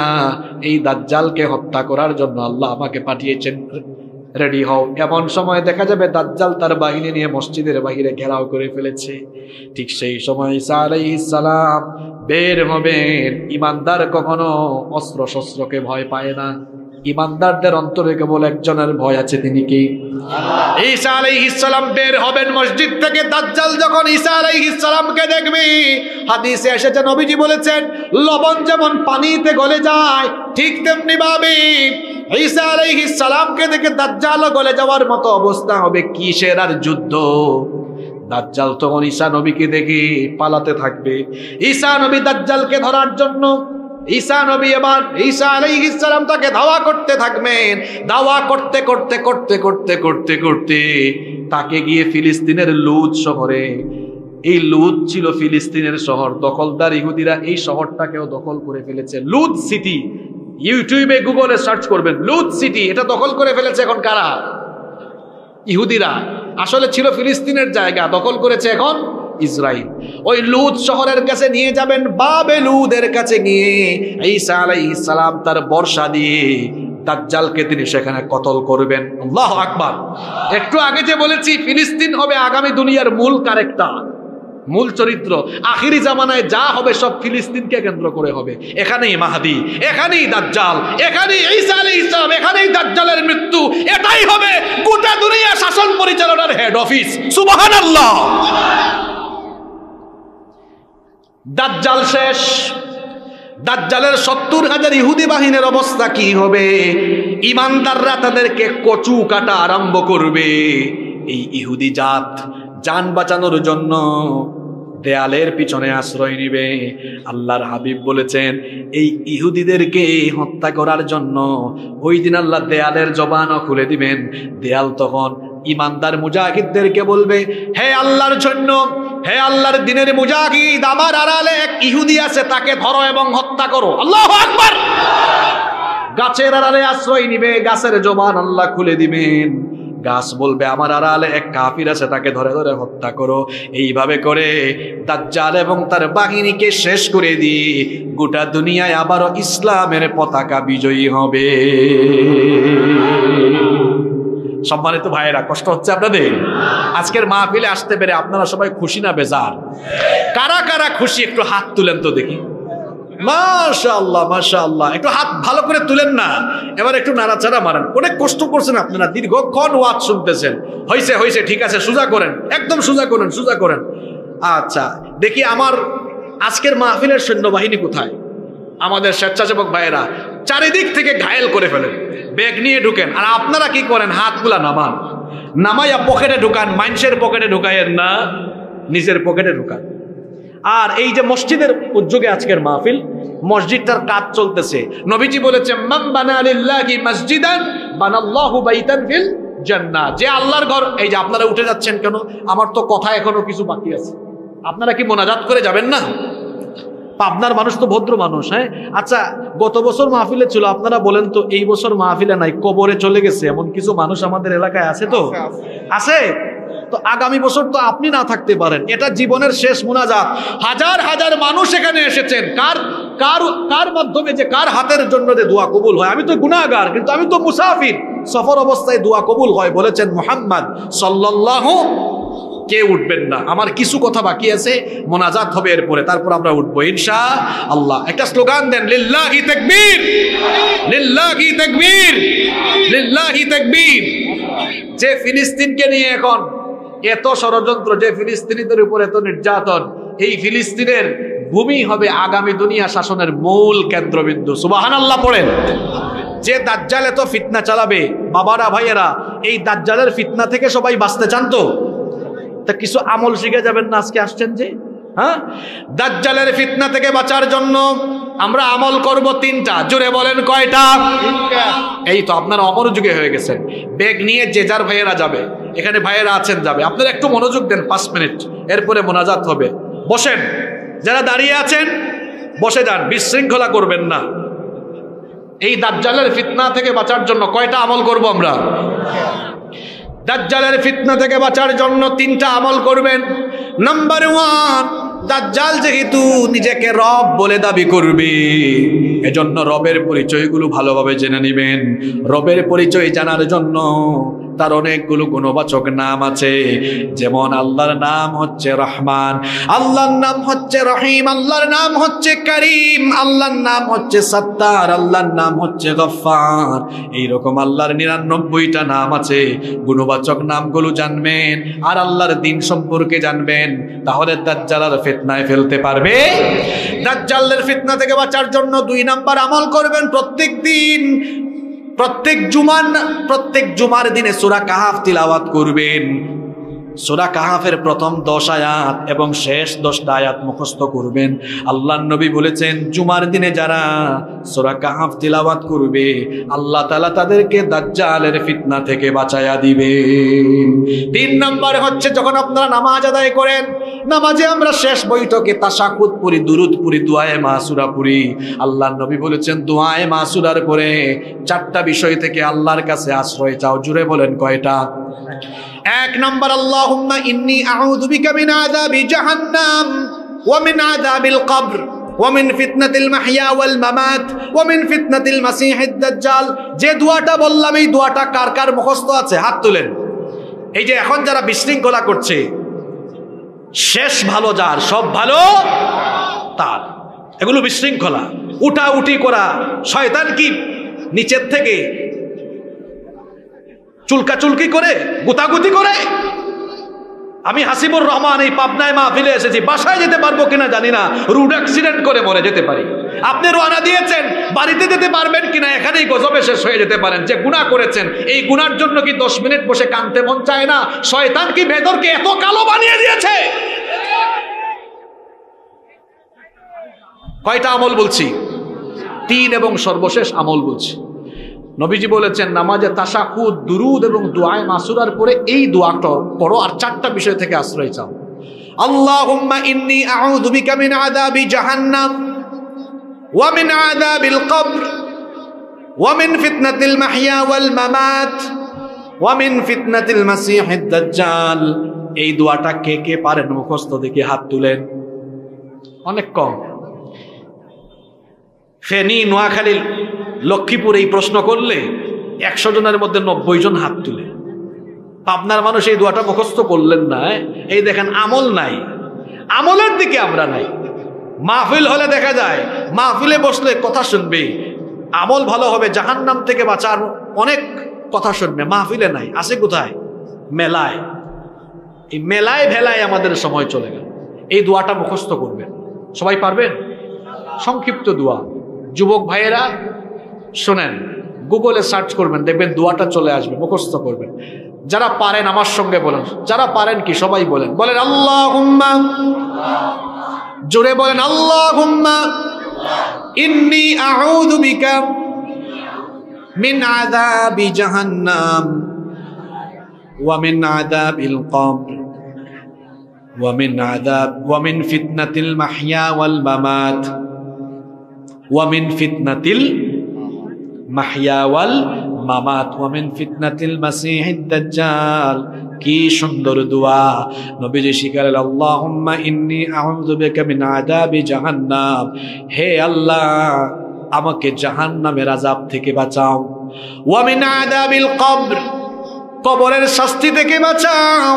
এই দাজ্জালকে হত্যা করার জন্য আল্লাহ আমাকে পাঠিয়েছেন, রেডি হও। এমন সময় দেখা যাবে দাজ্জাল তার বাহিনী নিয়ে মসজিদের বাহিরে ঘেরাও করে ফেলেছে। ঠিক সেই সময় ঈসা আলাইহিস সালাম বের হবেন। ইমানদার কখনো অস্ত্র শস্ত্রকে ভয় পায় না, ইমানদারদের অন্তরে কেবল একজনের ভয় আছে, তিনি কি? ঈসা আলাইহিস সালাম বের হবেন মসজিদ থেকে। দাজ্জাল যখন ঈসা আলাইহিস সালামকে দেখবে, হাদিসে এসেছে নবীজি বলেছেন লবণ যেমন পানিতে গলে যায় ঠিক তেমনি ভাবে ঈসা আলাইহিস সালামকে দেখে দাজ্জালও গলে যাওয়ার মতো অবস্থা হবে। কিসের আর যুদ্ধ? দাজ্জাল তখন ঈসা নবীকে দেখে পালাতে থাকবে। ঈসা নবী দাজ্জালকে ধরার জন্য ঈসা নবী এবার ঈসা আলাইহিস সালাম তাকে ধাওয়া করতে থাকবেন। ধাওয়া করতে করতে করতে করতে করতে করতে তাকে গিয়ে ফিলিস্তিনের লুদ শহরে, এই লুদ ছিল ফিলিস্তিনের শহর, দখলদার ইহুদিরা এই শহরটাকেও দখল করে ফেলেছে। লুদ সিটি, ইউটিউবে গুগলে সার্চ করবেন লুদ সিটি, এটা দখল করে ফেলেছে এখন কারা? ইহুদিরা। আসলে ছিল ফিলিস্তিনের জায়গা, দখল করেছে এখন ইসরাইল। ওই লুদ শহরের কাছে নিয়ে যাবেন, বাবে লুদের কাছে গিয়ে ঈসা আলাইহিস সালাম তার বর্ষা দিয়ে দাজ্জালকে তিনি সেখানে কতল করবেন। আল্লাহু আকবার। একটু আগে যে বলেছি ফিলিস্তিন হবে আগামী দুনিয়ার মূল ক্যারেক্টার, মূল চরিত্র। আখিরি জামানায় যা হবে সব ফিলিস্তিনকে কেন্দ্র করে হবে। এখানেই মাহদি, এখানেই দাজ্জাল, এখানেই ঈসা আলাইহিস সালাম, এখানেই দাজ্জালের মৃত্যু। এটাই হবে গোটা দুনিয়া শাসন পরিচালনার হেড অফিস। সুবহানাল্লাহ। দাজ্জাল শেষ। দাজ্জালের 70,000 ইহুদি বাহিনীর অবস্থা কি হবে? ইমানদাররা তাদেরকে কচু কাটা আরম্ভ করবে। এই ইহুদি জাত জান বাঁচানোর জন্য দেয়ালের পিছনে আশ্রয় নিবে। আল্লাহর হাবিব বলেছেন এই ইহুদিদেরকে হত্যা করার জন্য ওই দিন আল্লাহ দেয়ালের জবানও খুলে দিবেন। দেয়াল তখন ইমানদার মুজাহিদদেরকে বলবে, হে আল্লাহর জন্য, হে আল্লাহর দিনের মুজাহিদ, আমার আড়ালে এক ইহুদি আছে, তাকে ধরো এবং হত্যা করো। আল্লাহু আকবার। গাছের আড়ালে আশ্রয় নিবে, গাছের জবান আল্লাহ খুলে দিবেন। গাছ বলবে আমার আড়ালে এক কাফির আছে, তাকে ধরে ধরে হত্যা করো। এইভাবে করে দাজ্জাল এবং তার বাহিনীকে শেষ করে দিয়ে গোটা দুনিয়ায় আবারও ইসলামের পতাকা বিজয়ী হবে। সম্মানিত ভাইয়েরা, কষ্ট হচ্ছে আপনাদের? আজকের মাহফিলে আসতে পেরে আপনারা সবাই খুশি না বেজার? কারা কারা খুশি একটু হাত তুলেন তো দেখি। মাশাআল্লাহ মাশাআল্লাহ। একটু হাত ভালো করে তুলেন না, এবার একটু নাড়াচাড়া মারেন। অনেক কষ্ট করছেন আপনারা, দীর্ঘক্ষণ ওয়াজ শুনতেছেন। হয়েছে হয়েছে, ঠিক আছে, সোজা করেন, একদম সোজা করেন, সোজা করেন। আচ্ছা দেখি আমার আজকের মাহফিলের সৈন্যবাহিনী কোথায়? আমাদের স্বেচ্ছাসেবক ভাইয়েরা চারিদিক থেকে ঘায়েল করে ফেলেন, ব্যাগ নিয়ে ঢুকেন। আর আপনারা কি করেন? হাতগুলা নামান, নামাইয়া পকেটে ঢুকান। মানুষের পকেটে ঢুকাইয়েন না, নিজের পকেটে ঢুকান। আর এই যে মসজিদের উদ্যোগে আজকের মাহফিল, মসজিদটার কাজ চলতেছে। নবীজি বলেছেন মান বানা লিল্লাহি মসজিদান বানাল্লাহু বাইতান ফিল জান্নাহ। যে আল্লাহর ঘর, এই যে আপনারা উঠে যাচ্ছেন কেন? আমার তো কথা এখনো কিছু বাকি আছে। আপনারা কি মোনাজাত করে যাবেন না? আপনার মানুষ তো ভদ্র মানুষ। হ্যাঁ আচ্ছা, গত বছর মাহফিলে ছিল, আপনারা বলেন তো এই বছর মাহফিলে নাই, কবরে চলে গেছে এমন কিছু মানুষ আমাদের এলাকায় আছে তো? আছে তো আগামী বছর তো আপনি না থাকতে পারেন। এটা জীবনের শেষ মুনাজাত। হাজার হাজার মানুষ এখানে এসেছেন। কার কার কার মাধ্যমে, যে কার হাতের জন্য যে দোয়া কবুল হয়? আমি তো গুনাহগার, কিন্তু আমি তো মুসাফির, সফর অবস্থায় দোয়া কবুল হয় বলেছেন মুহাম্মদ সাল্লাল্লাহু। কে উঠবেন না? আমার কিছু কথা বাকি আছে, মোনাজাত হবে এরপরে, তারপর আমরা উঠবো ইনশাআল্লাহ। একটা স্লোগান দেন, লিল্লাহি তাকবীর, লিল্লাহি তাকবীর, লিল্লাহি তাকবীর। যে ফিলিস্তিনকে নিয়ে এখন এত ষড়যন্ত্র, যে ফিলিস্তিনিদের উপর এত নির্যাতন, এই ফিলিস্তিনের ভূমি হবে আগামী দুনিয়া শাসনের মূল কেন্দ্রবিন্দু। সুবহানাল্লাহ পড়েন। যে দাজ্জাল এত ফিতনা চালাবে, বাবারা ভাইয়েরা, এই দাজ্জালের ফিতনা থেকে সবাই বাঁচতে চান তো? তা কিছু আমল শিখে যাবেন না আজকে আসছেন যে? হ্যাঁ, দাজ্জালের ফিতনা থেকে বাঁচার জন্য আমরা আমল করব 3টা। জোরে বলেন কয়টা? এই তো আপনারা অমনোযোগী হয়ে গেছেন। ব্যাগ নিয়ে যে যার ভাইয়েরা যাবে, এখানে ভাইয়েরা আছেন যাবে। আপনারা একটু মনোযোগ দেন, 5 মিনিট, এরপরে মোনাজাত হবে। বসেন, যারা দাঁড়িয়ে আছেন বসে যান, বিশৃঙ্খলা করবেন না। এই দাজ্জালের ফিতনা থেকে বাঁচার জন্য কয়টা আমল করব আমরা? দাজ্জালের ফিতনা থেকে বাঁচার জন্য 3টা আমল করবেন। নাম্বার 1, দাজ্জাল যেহেতু নিজেকে রব বলে দাবি করবে, এজন্য রবের পরিচয়গুলো ভালোভাবে জেনে নেবেন। রবের পরিচয় জানার জন্য তার অনেকগুলো গুণবাচক নাম আছে। যেমন আল্লাহর নাম হচ্ছে রহমান, আল্লাহর নাম হচ্ছে রহিম, আল্লাহর নাম হচ্ছে করিম, আল্লাহর নাম হচ্ছে সত্তার, আল্লাহর নাম হচ্ছে গফফার। এইরকম আল্লাহর 99টা নাম আছে। গুণবাচক নামগুলো জানবেন আর আল্লাহর দ্বীন সম্পর্কে জানবেন, তাহলে দাজ্জালের ফিতনায় ফেলতে পারবে। দাজ্জালের ফিতনা থেকে বাঁচার জন্য 2 নাম্বার আমল করবেন প্রত্যেক দিন। প্রত্যেক জুমার দিনে সূরা কাহাফ তিলাওয়াত করবেন। সূরা কাহাফের প্রথম 10 আয়াত এবং শেষ 10টা আয়াত মুখস্থ করবেন। আল্লাহর নবী বলেছেন, জুমার দিনে যারা সূরা কাহাফ তিলাওয়াত করবে আল্লাহ তাআলা তাদেরকে দাজ্জালের ফিতনা থেকে বাঁচায়া দিবেন। 3 নাম্বার হচ্ছে, যখন আপনারা নামাজ আদায় করেন, নামাজে আমরা শেষ বৈঠকে তাশাহুদ পড়ি, দুরুদ পড়ি, দুআয়ে মাসুরা পড়ি। আল্লাহর নবী বলেছেন, দুআয়ে মাসুরার পরে 4টা বিষয় থেকে আল্লাহর কাছে আশ্রয় চাও। জুড়ে বলেন কয়টা? 1 নম্বর, আল্লাহুম্মা ইন্নী আউযু বিকা মিন আযাবি জাহান্নাম ওয়া মিন আযাবিল কবর ওয়া মিন ফিতনাতিল মাহইয়া ওয়াল মামাত ওয়া মিন ফিতনাতিল মাসীহিদ দাজ্জাল। যে দোয়াটা বললাম, এই দোয়াটা কার কার মুখস্থ আছে? হাত তুলেন। এই যে এখন যারা বিশৃঙ্খলা করছে, শেষ ভালো যার, সব ভালো তার, এগুলো বিশৃঙ্খলা, উঠাউঠি করা, শয়তান কি নিচের থেকে চুলকাচুলকি করে, গুতাগুতি করে। আমি হাসিবুর রহমান এই পাবনায় মাহফিলে এসেছি, বাসায় যেতে পারবো কিনা জানি না, রোড অ্যাক্সিডেন্ট করে মরে যেতে পারি। আপনি রওনা দিয়েছেন, বাড়িতে যেতে পারবেন কিনা এখানেই গজবে শেষ হয়ে যেতে পারেন। যে গুনাহ করেছেন, এই গুনার জন্য কি 10 মিনিট বসে কাঁদতে মন চায় না? শয়তান কি ভেতরকে এত কালো বানিয়ে দিয়েছে? কয়টা আমল বলছি? 3 এবং সর্বশেষ আমল বলছি। নবীজি বলেছেন, নামাজে তাশাহুদ, দুরুদ এবং দুআয়ে মাসুরার পরে এই দোয়াটা পড়ো আর 4টা বিষয় থেকে আশ্রয় চাও। আল্লাহুম্মা ইন্নী আউযু বিকা মিন আযাবি জাহান্নাম ওয়া মিন আযাবিল কবর ওয়া মিন ফিতনাতিল মাহইয়া ওয়াল মামাত ওয়া মিন ফিতনাতিল মাসীহিদ দাজ্জাল। এই দোয়াটা কে কে পারেন মুখস্থ? দেখি হাত তুলেন। অনেক কম। ফেনী, নোয়াখালী, লক্ষ্মীপুর এই প্রশ্ন করলে 100 জনের মধ্যে 90 জন হাত তুলে। পাবনার মানুষ এই দোয়াটা মুখস্থ করলেন না। এই দেখেন, আমল নাই, আমলের দিকে আমরা নাই। মাহফিল হলে দেখা যায়, মাহফিলে বসলে কথা শুনবে, আমল ভালো হবে, জাহান্নাম থেকে বাঁচার অনেক কথা শুনবে। মাহফিলে নাই, আছে কোথায়? মেলায়। এই মেলায় ভেলায় আমাদের সময় চলে গেল। এই দোয়াটা মুখস্থ করবেন। সবাই পারবেন? সংক্ষিপ্ত দোয়া। যুবক ভাইয়েরা শোনেন, গুগলে সার্চ করবেন, দেখবেন দোয়াটা চলে আসবে, মুখস্থ করবেন। যারা পারেন আমার সঙ্গে বলেন, যারা পারেন কি সবাই বলেন, বলেন আল্লাহুম্মা, জোরে বলেন, আল্লাহুম্মা ইন্নী আউযু বিকা মিন আযাবি জাহান্নাম ওয়া মিন আযাবিল কবর ওয়া মিন ফিতনাতিল মাহইয়া ওয়াল মামাত ওয়া মিন ফিতনাতিল মাহইয়া ওয়াল মামাত ওয়া মিন ফিতনাতিল মাসীহিদ দাজ্জাল। কি সুন্দর দোয়া! নবীজি শিখালেন, আল্লাহুম্মা ইন্নী আউযু বিকা মিন আযাবি জাহান্নাম, হে আল্লাহ আমাকে জাহান্নামের আযাব থেকে বাঁচাও। ওয়া মিন আযাবিল কবর, কবরের শাস্তি থেকে বাঁচাও।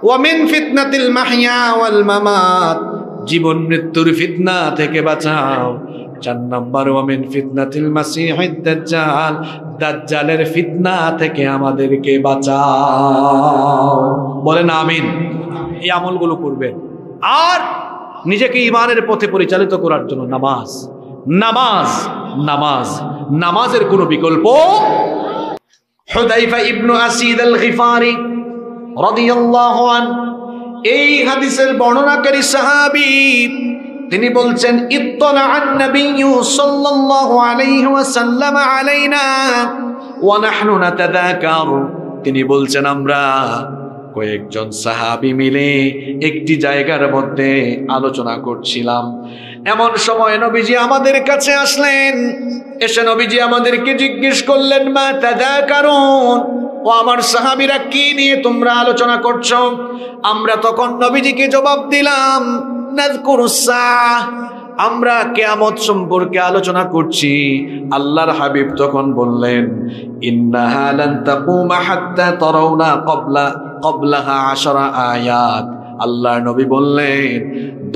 ওয়া মিন ফিতনাতিল মাহইয়া ওয়াল মামাত, জীবন মৃত্যুর ফিতনা থেকে বাঁচাও। 4 নম্বর, ওয়া মিন ফিতনাতিল মাসীহিদ দাজ্জাল, দাজ্জালের ফিতনা থেকে আমাদেরকে বাঁচাও। বলেন আমিন। এই আমলগুলো করবেন। আর নিজেকে ঈমানের পথে পরিচালিত করার জন্য নামাজ, নামাজ, নামাজ, নামাজের কোনো বিকল্প। হুযায়ফা ইবনে আসিদ আল গিফারি রাদিয়াল্লাহু আনহু এই হাদিসের বর্ণনাকারী সাহাবী, তিনি বলছেন, ইত্তালাআন নাবিয়্যু সাল্লাল্লাহু আলাইহি ওয়াসাল্লাম আলাইনা ওয়া নাহনু নাতাযাকার। তিনি বলছেন, আমরা কয়েকজন সাহাবী মিলে একটি জায়গার মধ্যে আলোচনা করছিলাম। এমন সময় নবীজি আমাদের কাছে আসলেন। এসে নবীজি আমাদেরকে জিজ্ঞেস করলেন, মা তাযাকারুন, ও আমার সাহাবীরা, কি নিয়ে তোমরা আলোচনা করছো? আমরা তখন নবীজিকে জবাব দিলাম, নাযকুরুস সাআহ, আমরা কিয়ামত সম্পর্কে আলোচনা করছি, আল্লাহর হাবিব তখন বললেন ইন্নাহা লান তাকুমা হাত্তা তারাউনা ক্বাবলাহা 10 আয়াত। আল্লাহর নবী বললেন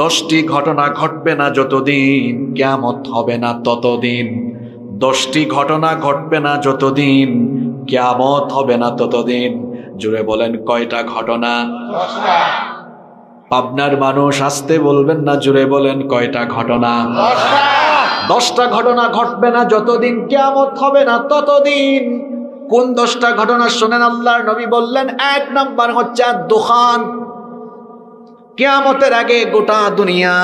10টি ঘটনা ঘটবে না যতদিন কিয়ামত হবে না ততদিন। 10টি ঘটনা ঘটবে না যতদিন কিয়ামত হবে না ততদিন। জুড়ে বলেন কয়টা ঘটনা? 10টা। পাবনার মানুষ আসতে বলবেন না, জুড়ে বলেন কয়টা ঘটনা? 10টা। 10টা ঘটনা ঘটবে না যতদিন কিয়ামত হবে না ততদিন। কোন 10টা ঘটনা শুনেন? আল্লাহর নবী বললেন 1 নাম্বার হচ্ছে দুখান। কিয়ামতের আগে গোটা দুনিয়া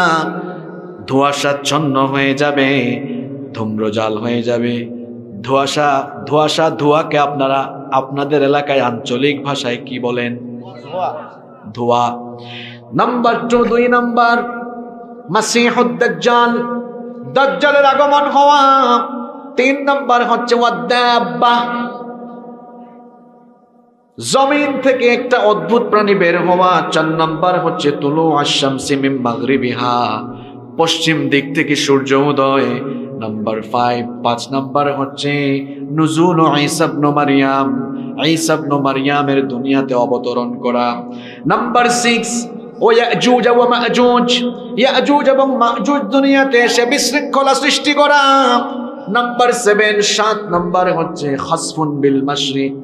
ধোঁয়াশাচ্ছন্ন হয়ে যাবে, ধূম্রজাল হয়ে যাবে। ধোঁয়াকে আপনারা আপনাদের এলাকায় আঞ্চলিক ভাষায় কি বলেন? ধোঁয়া। নাম্বার 2 নাম্বার মাসিহুদ দাজ্জাল, দাজ্জালের আগমন হওয়া। 3 নাম্বার হচ্ছে ওয়াদাব্বা, জমিন থেকে একটা অদ্ভুত প্রাণী বের হওয়া। 4 নাম্বার হচ্ছে তুলু আশ-শামসি মিন মাগরিবিহা, পশ্চিম দিক থেকে সূর্য উদয়। নাম্বার 5 নাম্বার হচ্ছে নুজুল ঈসা ইবনে মারইয়াম, ঈসা ইবনে মারইয়ামের দুনিয়াতে অবতরণ করা। নাম্বার 6 ইয়াজুজ ওয়া মাজুজ, ইয়াজুজ এবং মাজুজ দুনিয়াতে এসে বিশৃঙ্খলা সৃষ্টি করা। নাম্বার 7 নাম্বার হচ্ছে খাসফুন বিল মাশরিক,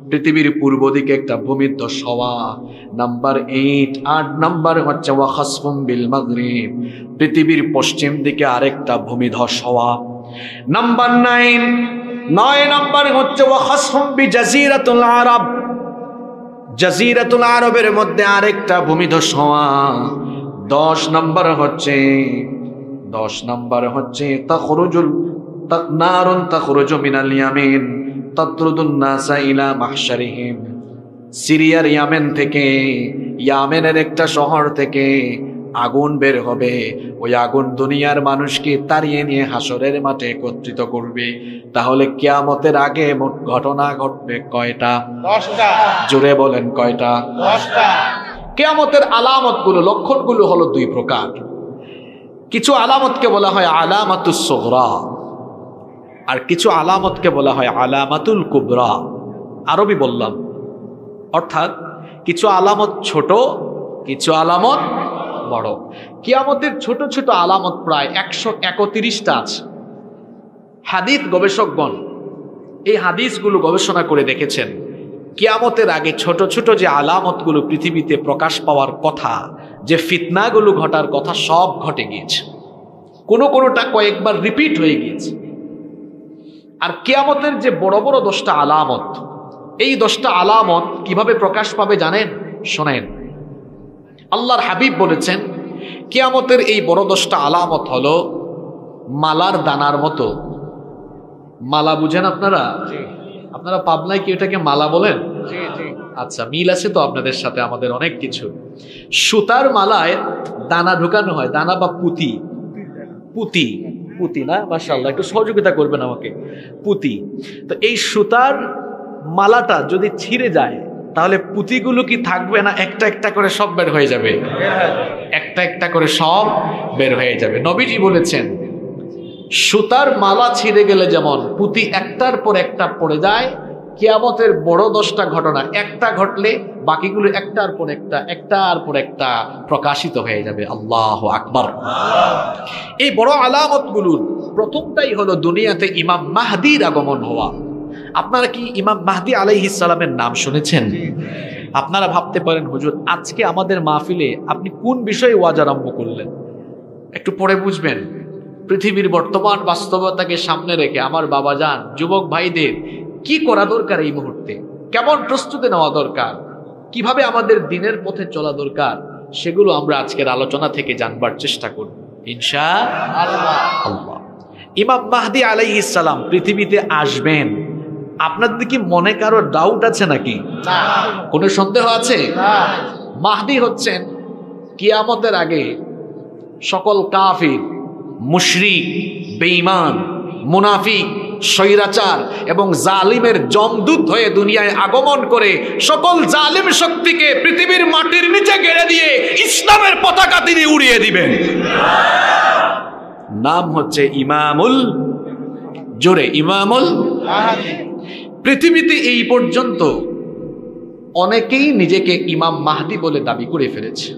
পৃথিবীর পূর্ব দিকে একটা ভূমিধস হওয়া। নাম্বার 8 নাম্বার হচ্ছে ওয়া খাসফুন বিল মাগরিব, পৃথিবীর পশ্চিম দিকে আরেকটা ভূমিধস হওয়া। নাম্বার 9 নাম্বার হচ্ছে ওয়া খাসফুন বি জাজিরাতুল আরব, জাজিরাতুল আরবের মধ্যে আরেকটা ভূমিধস হওয়া। 10 নাম্বার হচ্ছে তাখরুজুল নারুন তাখরুজু মিনাল ইয়ামিন তাতরুদুন নাসা ইলা মাহশারিহিম, সিরিয়ার ইয়ামেন থেকে, ইয়ামেনের একটা শহর থেকে আগুন বের হবে। ওই আগুন দুনিয়ার মানুষকে তাড়িয়ে নিয়ে হাসরের মাঠে একত্রিত করবে। তাহলে কিয়ামতের আগে মোট ঘটনা ঘটবে কয়টা? 10টা। জোরে বলেন কয়টা? 10টা। কিয়ামতের আলামতগুলো, লক্ষণগুলো হলো 2 প্রকার। কিছু আলামতকে বলা হয় আলামাতুস সুগরা, আর কিছু আলামতকে বলা হয় আলামাতুল কুবরা। আরবি বললাম, অর্থাৎ কিছু আলামত ছোট, কিছু আলামত বড়। কিয়ামতের ছোট ছোট আলামত প্রায় 131টা আছে। হাদিস গবেষকগণ এই হাদিসগুলো গবেষণা করে দেখেছেন, কিয়ামতের আগে ছোট ছোট যে আলামতগুলো পৃথিবীতে প্রকাশ পাওয়ার কথা, যে ফিতনাগুলো ঘটার কথা, সব ঘটে গিয়েছে। কোনোটা কয়েকবার রিপিট হয়ে গিয়েছে। আর কিয়ামতের যে বড় বড় 10টা আলামত, এই 10টা আলামত কিভাবে প্রকাশ পাবে জানেন? শোনেন, আল্লাহর হাবিব বলেছেন কিয়ামতের এই বড় 10টা আলামত হলো মালার দানার মতো। মালা বুঝেন আপনারা? আপনারা পাবনায় কি এটাকে মালা বলেন? আচ্ছা, মিল আছে তো আপনাদের সাথে আমাদের অনেক কিছু। সুতার মালায় দানা ঢোকানো হয়, দানা বা পুঁতি না? মাশাআল্লাহ, একটু সহযোগিতা করবেন আমাকে। পুঁতি। তো এই সুতার মালাটা যদি ছিঁড়ে যায় তাহলে পুঁতিগুলো কি থাকবে না একটা একটা করে সব বের হয়ে যাবে? একটা একটা করে সব বের হয়ে যাবে। নবীজি বলেছেন সুতার মালা ছিঁড়ে গেলে যেমন পুঁতি একটার পর একটা পড়ে যায়, কিয়ামতের বড় 10টা ঘটনা একটা ঘটলে বাকিগুলো একটার পর একটা প্রকাশিত হয়ে যাবে। আল্লাহু আকবার। এই বড় আলামতগুলোর প্রথমটাই হলো দুনিয়াতে ইমাম মাহদির আগমন হওয়া। আপনারা কি ইমাম মাহদি আলাইহিস সালামের নাম শুনেছেন? আপনারা ভাবতে পারেন, হুজুর আজকে আমাদের মাহফিলে আপনি কোন বিষয়ে ওয়াজ আরম্ভ করলেন? একটু পরে বুঝবেন। পৃথিবীর বর্তমান বাস্তবতাকে সামনে রেখে আমার বাবাজান, যুবক ভাইদের কি করা দরকার এই মুহূর্তে, কেমন প্রস্তুতি নেওয়া দরকার, কিভাবে আমাদের দিনের পথে চলা দরকার, সেগুলো আমরা আজকের আলোচনা থেকে জানবার চেষ্টা করব ইনশাআল্লাহ। ইমাম মাহদি আলাইহিস সালাম পৃথিবীতে আসবেন, আপনাদের কি মনে কারো ডাউট আছে নাকি? কোনো সন্দেহ আছে? মাহদি হচ্ছেন কিয়ামতের আগে সকল কাফির, মুশরিক, বেঈমান, মুনাফিক, স্বৈরাচার এবং জালিমের জমদূত হয়ে দুনিয়ায় আগমন করে সকল জালিম শক্তিকে পৃথিবীর মাটির নিচে গেড়ে দিয়ে ইসলামের পতাকা তিনি উড়িয়ে দিবেন। নাম হচ্ছে ইমামুল জোরে ইমামুল মাহদী। পৃথিবীতে এই পর্যন্ত অনেকেই নিজেকে ইমাম মাহদী বলে দাবি করে ফেলেছে।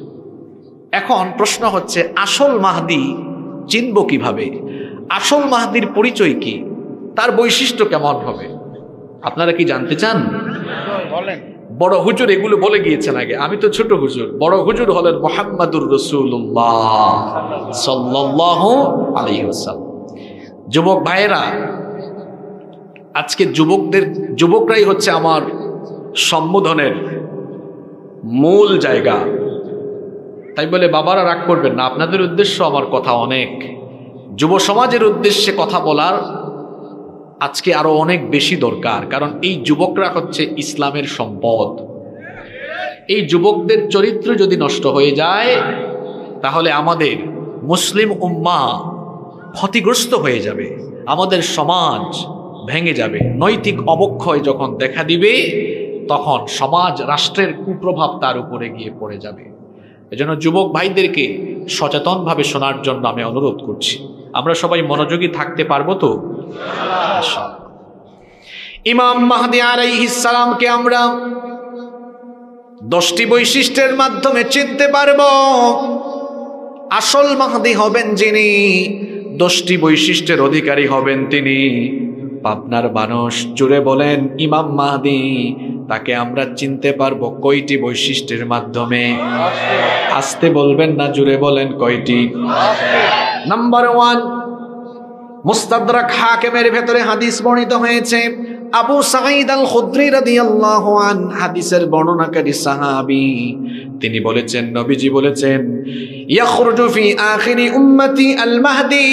এখন প্রশ্ন হচ্ছে আসল মাহদী চিনব কিভাবে? আসল মাহদীর পরিচয় কি? তার বৈশিষ্ট্য কেমন হবে? আপনারা কি জানতে চান? বলেন। বড় হুজুর এগুলো বলে গিয়েছেন আগে, আমি তো ছোট হুজুর। বড় হুজুর হলেন মুহাম্মাদুর রাসূলুল্লাহ সাল্লাল্লাহু আলাইহি ওয়াসাল্লাম। যুবক ভাইয়েরা, আজকে যুবকরাই হচ্ছে আমার সম্বোধনের মূল জায়গা। তাই বলে বাবারা রাগ করবেন না, আপনাদের উদ্দেশ্য আমার কথা অনেক। যুব সমাজের উদ্দেশ্যে কথা বলার আজকে আরো অনেক বেশি দরকার, কারণ এই যুবকরা হচ্ছে ইসলামের সম্পদ। এই যুবকদের চরিত্র যদি নষ্ট হয়ে যায় তাহলে আমাদের মুসলিম উম্মাহ ক্ষতিগ্রস্ত হয়ে যাবে, আমাদের সমাজ ভেঙে যাবে। নৈতিক অবক্ষয় যখন দেখা দিবে তখন সমাজ রাষ্ট্রের কুপ্রভাব তার উপরে গিয়ে পড়ে যাবে। এজন্য যুবক ভাইদেরকে সচেতনভাবে শোনার জন্য আমি অনুরোধ করছি। আমরা সবাই মনোযোগী থাকতে পারবো তো? ইমাম মাহদী আলাইহিস সালামকে আমরা 10টি বৈশিষ্ট্যের মাধ্যমে চিনতে পারবো। আসল মাহদী হবেন যিনি, 10টি বৈশিষ্ট্যের অধিকারী হবেন তিনি। পাবনার মানুষ জুড়ে বলেন ইমাম মাহদী, তাকে আমরা চিনতে পারবো কয়টি বৈশিষ্ট্যের মাধ্যমে? আস্তে বলবেন না, জুড়ে বলেন কয়টি? নাম্বার 1, মুস্তাদরাক হাকিমের ভেতরে হাদিস বর্ণিত হয়েছে। আবু সাঈদ আল খুদরি রাদিয়াল্লাহু আনহু হাদিসের বর্ণনাকারী সাহাবী, তিনি বলেছেন, নবীজি বলেছেন, ইয়াখরুজু ফি আখিরি উম্মতি আল মাহদী।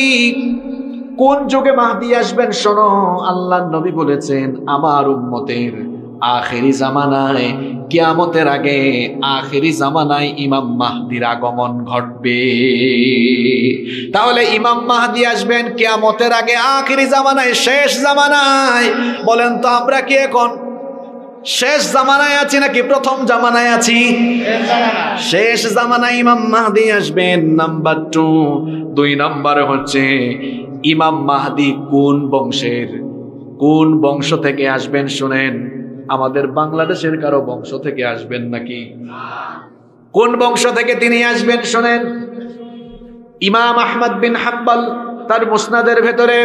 কোন যুগে মাহদী আসবেন শোনো, আল্লাহর নবী বলেছেন আমার উম্মতের আখিরি জামানায়, কিয়ামতের আগে আখিরি জামানায় ইমাম মাহদীর আগমন ঘটবে। তাহলে ইমাম মাহদী আসবেন কিয়ামতের আগে, আখিরি জামানায়, শেষ জামানায়। বলেন তো আমরা কি এখন শেষ জামানায় আছি নাকি প্রথম জামানায় আছি? শেষ জামানায় ইমাম মাহদী আসবেন। নাম্বার 2 নাম্বার হচ্ছে ইমাম মাহদী কোন বংশের, কোন বংশ থেকে আসবেন শুনেন। আমাদের বাংলাদেশের কারো বংশ থেকে আসবেন নাকি? কোন বংশ থেকে তিনি আসবেন শুনেন। ইমাম আহমদ বিন হাম্বল তার মুসনাদের ভেতরে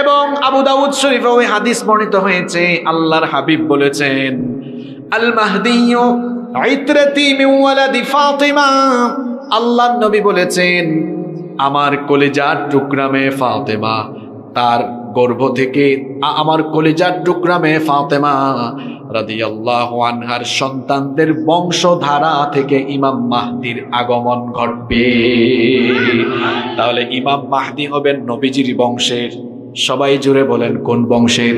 এবং আবু দাউদ শরীফে ওই হাদিস বর্ণিত হয়েছে। আল্লাহর হাবিব বলেছেন, আল মাহদিয়্যু ইতরাতি মিন ওয়ালাদি ফাতিমা। আল্লাহর নবী বলেছেন, আমার কলিজার টুকরা মেয়ে ফাতেমা, তার গর্ভ থেকে আমার কলিজার টুকরা মেয়ে ফাতেমা রাদিয়াল্লাহু আনহার সন্তানদের বংশধারা থেকে ইমাম মাহদীর আগমন ঘটবে। তাহলে ইমাম মাহদী হবেন নবীজির বংশের। সবাই জুড়ে বলেন কোন বংশের?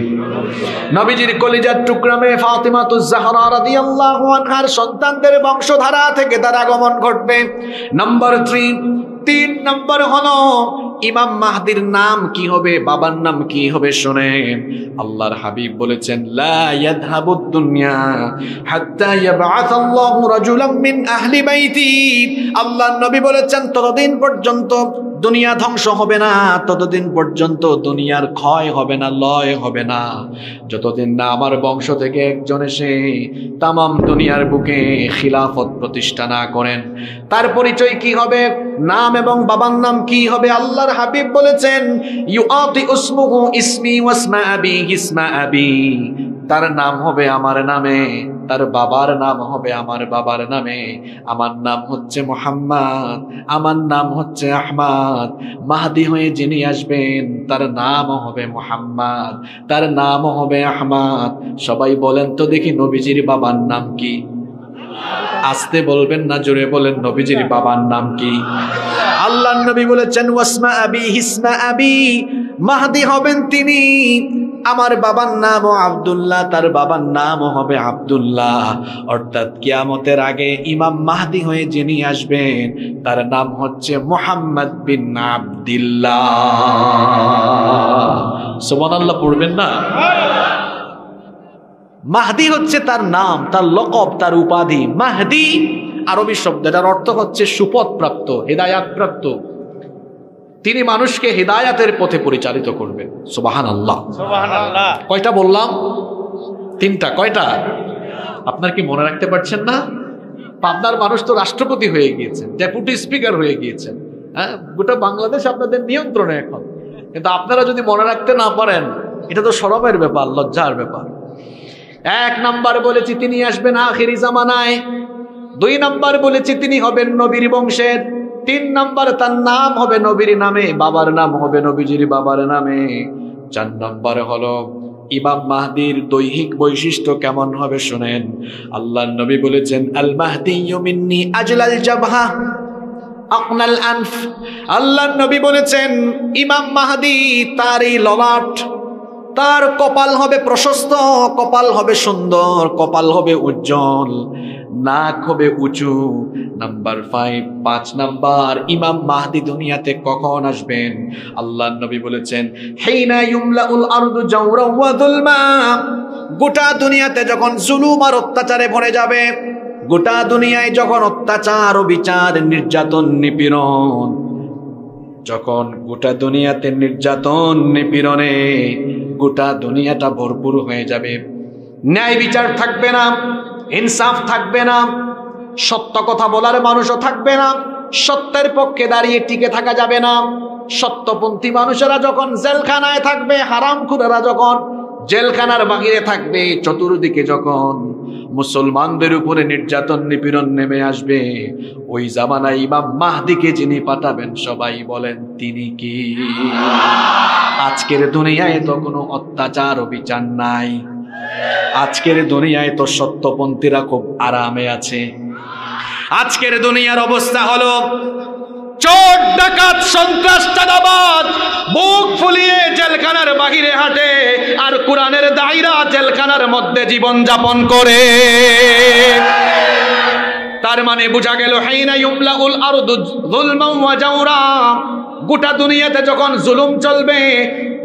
নবীজির কলিজার টুকরা মেয়ে ফাতিমাতুজ জাহরা রাদিয়াল্লাহু আনহার সন্তানদের বংশধারা থেকে তার আগমন ঘটবে। নাম্বার 3 নম্বর হলো ইমাম মাহদীর নাম কি হবে, বাবার নাম কি হবে শুনেন। আল্লাহর হাবিব বলেছেন, লা ইয়াযহাবুদ দুনিয়া হাত্তা ইয়াবআসাল্লাহু রাজুলাম মিন আহলি বাইতি। আল্লাহর নবী বলেছেন, ততদিন পর্যন্ত দুনিয়া ধ্বংস হবে না, ততদিন পর্যন্ত দুনিয়ার ক্ষয় হবে না, লয় হবে না, যতদিন না আমার বংশ থেকে একজন এসে তামাম দুনিয়ার বুকে খিলাফত প্রতিষ্ঠা না করেন। তার পরিচয় কি হবে, নাম এবং বাবার নাম কি হবে? আল্লাহর হাবিব বলেছেন, ইউআতি ইসমুহু ইসমি ওয়াসমা আবি ইসমা আবি। তার নাম হবে আমার নামে, তার বাবার নাম হবে আমার বাবার নামে। আমার নাম হচ্ছে মুহাম্মদ, আমার নাম হচ্ছে আহমদ। মাহদী হয়ে যিনি আসবেন তার নাম হবে মুহাম্মদ, তার নাম হবে আহমদ। সবাই বলেন তো দেখি নবীজির বাবার নাম কি? আস্তে বলবেন না, জোরে বলেন নবীজির বাবার নাম কি? আল্লাহর নবী বলেছেন, ওয়াসমা আবি ইসমা আবি। মাহদী হবেন তিনি, আমার বাবার নাম আব্দুল্লাহ, তার বাবার নাম হবে আব্দুল্লাহ। অর্থাৎ কিয়ামতের আগে ইমাম মাহদী হয়ে যিনি আসবেন তার নাম হচ্ছে মুহাম্মদ বিন আব্দুল্লাহ। সুবহানাল্লাহ পড়বেন না? মাহদী হচ্ছে তার নাম, তার লকব, তার উপাধি। মাহদী আরবি শব্দ, এটার অর্থ হচ্ছে সুপথ প্রাপ্ত, হেদায়াত প্রাপ্ত। তিনি মানুষকে হিদায়াতের পথে পরিচালিত করবেন। সুবহানাল্লাহ, সুবহানাল্লাহ। কয়টা বললাম? 3টা। কয়টা? আপনার কি মনে রাখতে পারছেন না? পাবনার মানুষ তো রাষ্ট্রপতি হয়ে গিয়েছেন, ডেপুটি স্পিকার হয়ে গিয়েছেন, হ্যাঁ, গোটা বাংলাদেশ আপনাদের নিয়ন্ত্রণে এখন। কিন্তু আপনারা যদি মনে রাখতে না পারেন, এটা তো শরমের ব্যাপার, লজ্জার ব্যাপার। 1 নাম্বার বলেছি তিনি আসবেন আখিরি জামানায়। 2 নাম্বার বলেছি তিনি হবেন নবীর বংশের। 3 নাম্বার তার নাম হবে নবীর নামে, বাবার নাম হবে নবীজির বাবার নামে। 4 নাম্বার হলো ইমাম মাহদির দৈহিক বৈশিষ্ট্য কেমন হবে শুনেন। আল্লাহর নবী বলেছেন, আল মাহদিয়্যু মিন্নি আজলাল জাবহা আকনাল আনফ। আল্লাহর নবী বলেছেন, ইমাম মাহদি তারই ললাট, তার কপাল হবে প্রশস্ত, কপাল হবে সুন্দর, কপাল হবে উজ্জ্বল, নাক হবে উঁচু। নাম্বার 5 নাম্বার, ইমাম মাহদি দুনিয়াতে কখন আসবেন? আল্লাহর নবী বলেছেন, হিনা ইউমলাউল আরদু জাওরা ওয়া যুলমা। গোটা দুনিয়াতে যখন জুলুম আর অত্যাচারে ভরে যাবে, গোটা দুনিয়ায় যখন অত্যাচার, বিচার, নির্যাতন, নিপীড়ন, যখন গোটা দুনিয়াতে নির্যাতন, নিপীড়নে গোটা দুনিয়াটা ভরপুর হয়ে যাবে, ন্যায় বিচার থাকবে না, ইনসাফ থাকবে না, সত্য কথা বলার মানুষও থাকবে না, সত্যের পক্ষে দাঁড়িয়ে টিকে থাকা যাবে না। সত্যপন্থী মানুষেরা যখন জেলখানায় থাকবে, হারামখোরেরা যখন জেলখানার বাহিরে থাকবে, চতুর্দিকে যখন মুসলমানদের উপরে নির্যাতন, নিপীড়ন নেমে আসবে, ওই জামানায় ইমাম মাহদিকে যিনি পাঠাবেন, সবাই বলেন তিনি কি? আজকের দুনিয়ায় তো কোনো অত্যাচার ও বিচার নাই। আজকের দুনিয়ায় তো সত্যপন্থীরা খুব আরামে আছে। আজকের দুনিয়ার অবস্থা হলো চোর, ডাকাত, সন্ত্রাস, চাঁদাবাজ বুক ফুলিয়ে জেলখানার বাহিরে হাঁটে, আর কোরআনের দায়রা জেলখানার মধ্যে জীবন যাপন করে। তার মানে বোঝা গেল, হাইনা ইউমলাউল আরদু যুলমান ওয়া জাওরা। গোটা দুনিয়াতে যখন জুলুম চলবে,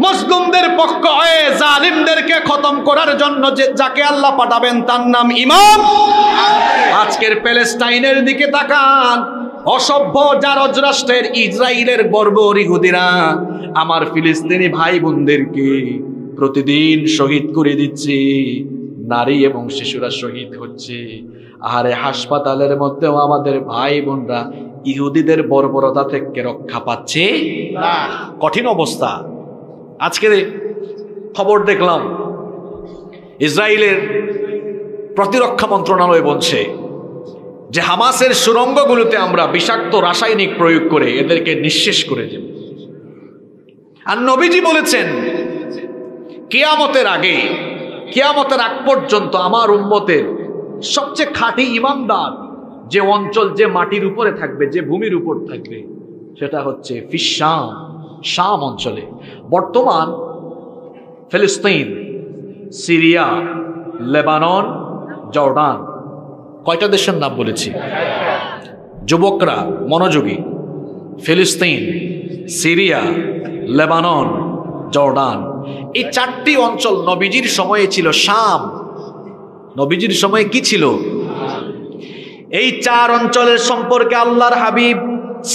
মুসলিমদের পক্ষ হয়ে জালিমদেরকে খতম করার জন্য যাকে আল্লাহ পাঠাবেন, তার নাম ইমাম। আজকের প্যালেস্টাইনের দিকে তাকান, অসভ্য জারজ রাষ্ট্রের ইসরায়েলের বর্বর ইহুদিরা আমার ফিলিস্তিনি ভাই বোনদেরকে প্রতিদিন শহীদ করে দিচ্ছে, নারী এবং শিশুরা শহীদ হচ্ছে। আরে হাসপাতালের মধ্যেও আমাদের ভাই বোনরা ইহুদিদের বর্বরতা থেকে রক্ষা পাচ্ছে না। কঠিন অবস্থা। আজকের খবর দেখলাম, ইসরায়েলের প্রতিরক্ষা মন্ত্রণালয় বলছে যে হামাসের সুড়ঙ্গগুলোতে আমরা বিষাক্ত রাসায়নিক প্রয়োগ করে এদেরকে নিঃশেষ করে দেব। আর নবীজি বলেছেন, কিয়ামতের আগে, কিয়ামতের আগ পর্যন্ত আমার উম্মতের সবচেয়ে খাঁটি ইমানদার যে অঞ্চল, যে মাটির উপরে থাকবে, যে ভূমির উপর থাকবে, সেটা হচ্ছে ফিশাম, শাম অঞ্চলে। বর্তমান ফিলিস্তিন, সিরিয়া, লেবানন, জর্ডান, কয়টা দেশের নাম বলেছি? যুবকরা মনোযোগী। ফিলিস্তিন, সিরিয়া, লেবানন, জর্ডান, এই 4টি অঞ্চল নবীজির সময়ে ছিল শাম। নবীজির সময়ে কি ছিল? এই 4 অঞ্চলের সম্পর্কে আল্লাহর হাবিব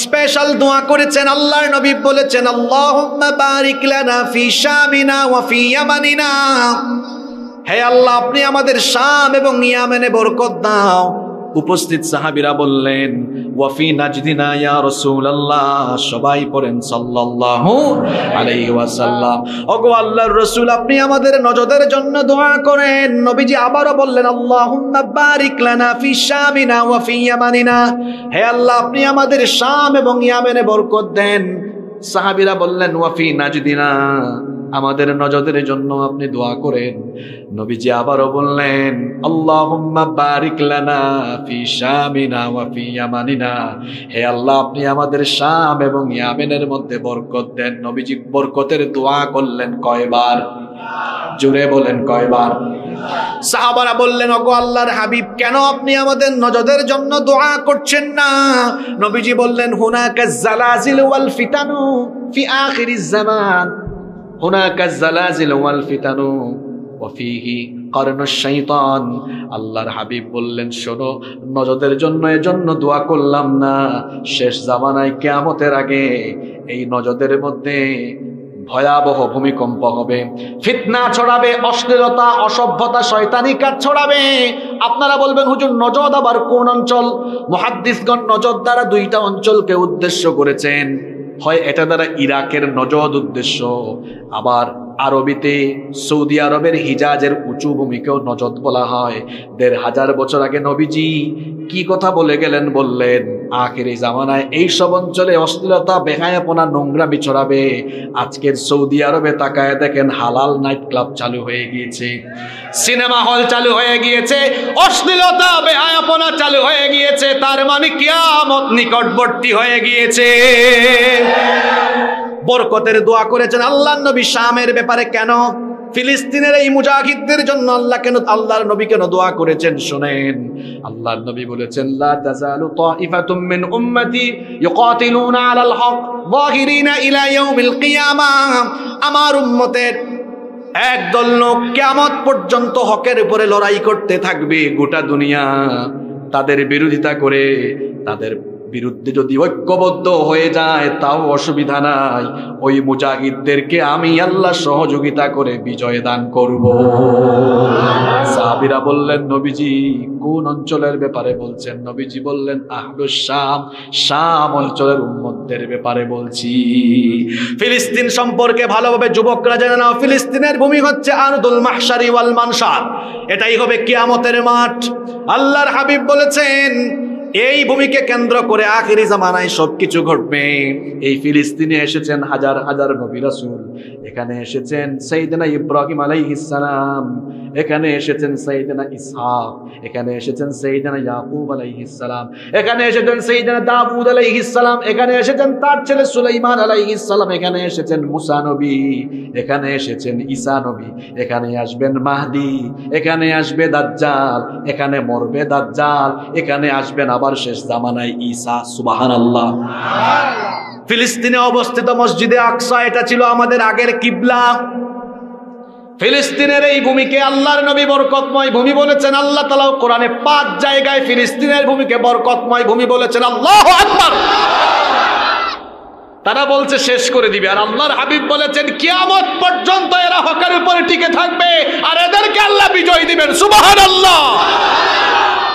স্পেশাল দোয়া করেছেন। আল্লাহর নবী বলেছেন, আল্লাহুম্মা বারিক লানা ফি শামিনা ওয়া ফি ইয়ামানিনা। হে আল্লাহ, আপনি আমাদের শাম এবং ইয়ামেনে বরকত দাও। উপস্থিত সাহাবীরা বললেন, ওয়া ফি নাজদিনা ইয়া রাসূলুল্লাহ। সবাই পড়েন সাল্লাল্লাহু আলাইহি ওয়াসাল্লাম। ওগো আল্লাহর রাসূল, আপনি আমাদের নজদের জন্য দোয়া করেন। নবীজি আবারও বললেন, আল্লাহুম্মা বারিক লানা ফি শামিনা ওয়া ফি ইয়ামানিনা। হে আল্লাহ, আপনি আমাদের শাম এবং ইয়ামেনে বরকত দেন। সাহাবীরা বললেন, ওয়া ফি নাজদিনা, আমাদের নজদের জন্য আপনি দোয়া করেন। নবীজি আবারও বললেন, আল্লাহুম্মা বারিক লানা ফি শামিনা ওয়া ফি ইয়ামানিনা। হে আল্লাহ, আপনি আমাদের শাম এবং ইয়ামেনের মধ্যে বরকত দেন। নবীজি বরকতের দোয়া করলেন কয়বার? জোরে বলেন কয়বার? সাহাবারা বললেন, ওগো আল্লাহর হাবিব, কেন আপনি আমাদের নজদের জন্য দোয়া করছেন না? নবীজি বললেন, হুনাকা জালাজিল ওয়াল ফিতানু ফি আখিরিজ জামান। হুনাকা জালাজিল ওয়াল ফিতানু ওয়া ফিহি কারনুশ শাইতান। আল্লাহর হাবিব বললেন, শোনো, নজদের জন্য এজন্য দোয়া করলাম না, শেষ জামানায় কিয়ামতের আগে এই নজদের মধ্যে ভয়াবহ ভূমিকম্প হবে, ফিতনা ছড়াবে, অশ্লীলতা, অসভ্যতা, শয়তানি কাজ ছড়াবে। আপনারা বলবেন, হুজুর নজদ আবার কোন অঞ্চল? মুহাদ্দিসগণ নজদ দ্বারা দুইটা অঞ্চলকে উদ্দেশ্য করেছেন। হয় এটা দ্বারা ইরাকের নজদ উদ্দেশ্য, আবার আরবিতে সৌদি আরবের হিজাজের উঁচু ভূমিকেও নজদ বলা হয়। ১৫০০ বছর আগে নবীজি কি কথা বলে গেলেন? বললেন, আখিরি জামানায় এই সব অঞ্চলে অশ্লীলতা, বেহায়াপনা, নোংরামি ছড়াবে। আজকের সৌদি আরবে তাকায় দেখেন, হালাল নাইট ক্লাব চালু হয়ে গিয়েছে, সিনেমা হল চালু হয়ে গিয়েছে, অশ্লীলতা, বেহায়াপনা চালু হয়ে গিয়েছে। তার মানে কিয়ামত নিকটবর্তী হয়ে গিয়েছে। বরকতের দোয়া করেছেন আল্লাহর নবী শামের ব্যাপারে। কেন? ফিলিস্তিনের এই মুজাহিদদের জন্য আল্লাহর নবী কেন দোয়া করেছেন শুনেন। আল্লাহর নবী বলেছেন, লা তাযালু তাইফাতুম মিন উম্মতি ইউকাতিলুনা আলাল হক যাহিরিনা ইলা ইয়াউমিল কিয়ামাহ। আমার উম্মতের একদল লোক কিয়ামত পর্যন্ত হকের উপরে লড়াই করতে থাকবে। গোটা দুনিয়া তাদের বিরোধিতা করে, তাদের বিরুদ্ধে যদি ঐক্যবদ্ধ হয়ে যায় তাও অসুবিধা নাই, ওই মুজাহিদদেরকে আমি আল্লাহ সহযোগিতা করে বিজয় দান করব। সাহাবীরা বললেন, নবীজি কোন অঞ্চলের ব্যাপারে বলছেন? নবীজি বললেন, আহলুস শাম, শাম অঞ্চলের উম্মতদের ব্যাপারে বলছি। ফিলিস্তিন সম্পর্কে ভালোভাবে যুবকরা জেনে নাও, ফিলিস্তিনের ভূমি হচ্ছে আরদুল মাহশারি ওয়াল মানশার, এটাই হবে কিয়ামতের মাঠ। আল্লাহর হাবিব বলেছেন, এই ভূমিকে কেন্দ্র করে আখিরি জামানায় সবকিছু ঘটবে। এই ফিলিস্তিনে এসেছেন হাজার হাজার নবী রাসূল, এখানে এসেছেন সাইয়েদনা ইব্রাহিম আলাইহিস সালাম, এখানে এসেছেন সাইয়েদনা ইসহাক, এখানে এসেছেন সাইয়েদনা ইয়াকুব আলাইহিস সালাম, এখানে এসেছেন সাইয়েদনা দাউদ আলাইহিস সালাম, এখানে এসেছেন তার ছেলে সুলাইমান আলাইহিস সালাম, এখানে এসেছেন মুসা নবী, এখানে এসেছেন ঈসা নবী, এখানে আসবেন মাহদি, এখানে আসবে দাজ্জাল, এখানে মরবে দাজ্জাল, এখানে আসবেন আবার শেষ জামানায় ঈসা। সুবহানাল্লাহ। ফিলিস্তিনে অবস্থিত মসজিদে আকসা, এটা ছিল আমাদের আগের কিবলা। ফিলিস্তিনের এই ভূমিকে আল্লাহর নবী বরকতময় ভূমি বলেছেন। আল্লাহ তাআলা কোরআনে 5 জায়গায় ফিলিস্তিনের ভূমিকে বরকতময় ভূমি বলেছেন। আল্লাহু আকবার। তারা বলছে শেষ করে দিবে, আর আল্লাহর হাবিব বলেছেন কিয়ামত পর্যন্ত এরা হকের উপরে টিকে থাকবে, আর এদেরকে আল্লাহ বিজয় দিবেন। সুবহানাল্লাহ।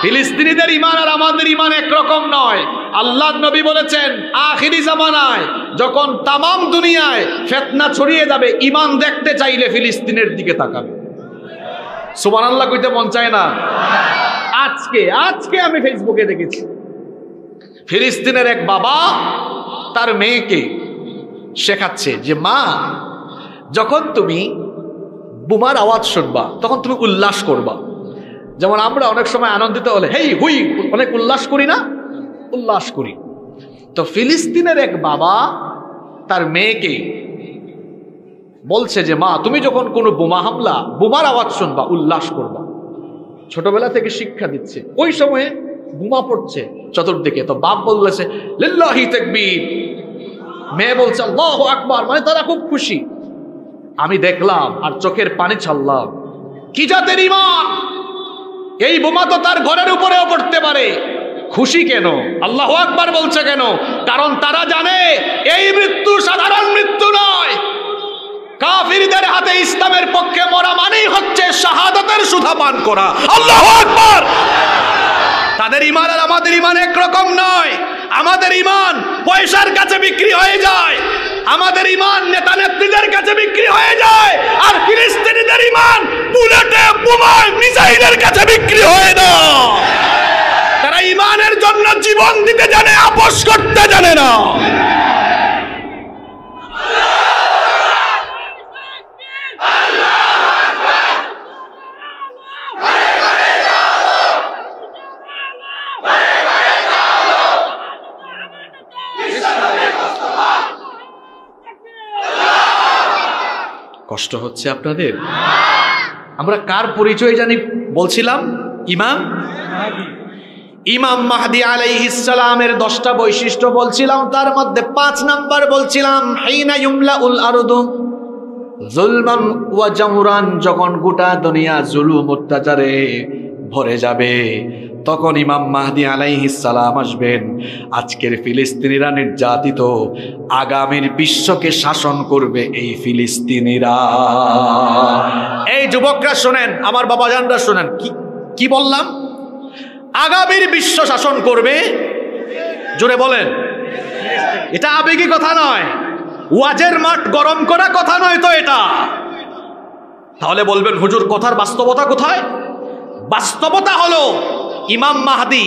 ফিলিস্তিনিদের ঈমান আর আমাদের ঈমান একরকম নয়। আল্লাহর নবী বলেছেন, আখিরি জামানায় যখন তামাম দুনিয়ায় ফিতনা ছড়িয়ে যাবে, ঈমান দেখতে চাইলে ফিলিস্তিনের দিকে তাকাবে। সুবহানাল্লাহ কইতে মন চায় না? আজকে আমি ফেসবুকে দেখেছি, ফিলিস্তিনের এক বাবা তার মেয়েকে শেখাচ্ছে যে, মা, যখন তুমি বোমার আওয়াজ শুনবা তখন তুমি উল্লাস করবা। যেমন আমরা অনেক সময় আনন্দিত হলে হেই হুই অনেক উল্লাস করি না? উল্লাস করি। তো ফিলিস্তিনের এক বাবা তার মেয়েকে বলছে যে, মা, তুমি যখন কোনো বোমা হামলা, বোমার আওয়াজ শুনবা, উল্লাস করবা। ছোটবেলা থেকে শিক্ষা দিচ্ছে। ওই সময়ে বোমা পড়ছে চতুর্দিকে, তো বাপ বলছে লিল্লাহি তাকবীর, মেয়ে বলছে আল্লাহু আকবার, মানে তারা খুব খুশি। আমি দেখলাম আর চোখের পানি ছাড়লাম, কি জাতের ঈমান! এই বোমা তো তার ঘরের উপরেও পড়তে পারে, খুশি কেন? আল্লাহু আকবার বলছে কেন? কারণ তারা জানে এই মৃত্যু সাধারণ মৃত্যু নয়। কাফিরদের হাতে ইসলামের পক্ষে মরা মানেই হচ্ছে শাহাদাতের সুধা পান করা। আল্লাহু আকবার। তাদের ঈমান আর আমাদের ঈমান একরকম নয়। আমাদের ঈমান পয়সার কাছে বিক্রি হয়ে যায়, আমাদের ঈমান নেতা নেত্রীদের কাছে বিক্রি হয়ে যায়, আর ফিলিস্তিনিদের ঈমান বুলেটে, বোমায়, মিসাইলের কাছে বিক্রি হয় না। তারা ঈমানের জন্য জীবন দিতে জানে, আপোষ করতে জানে না। কষ্ট হচ্ছে আপনাদের? আমরা কার পরিচয় জানি বলছিলাম? ইমাম মাহদি আলাইহিস সালামের 10টা বৈশিষ্ট্য বলছিলাম, তার মধ্যে 5 নাম্বার বলছিলাম হাইনা ইউমলাউল আরদু, জুলমান ওয়া জামরান, যখন গোটা দুনিয়া জুলুম অত্যাচারে ভরে যাবে, তখন ইমাম মাহদী আলাইহিস সালাম আসবেন। আজকের ফিলিস্তিনিরা নির্যাতিত, আগামীর বিশ্বকে শাসন করবে এই ফিলিস্তিনিরা। এই যুবকরা শোনেন, আমার বাবাজানরা শোনেন, কি বললাম? আগামীর বিশ্ব শাসন করবে, জোরে বলেন। এটা আবেগী কথা নয়, ওয়াজের মাঠ গরম করা কথা নয় তো এটা। তাহলে বলবেন হুজুর কথার বাস্তবতা কোথায়? বাস্তবতা হলো ইমাম মাহদী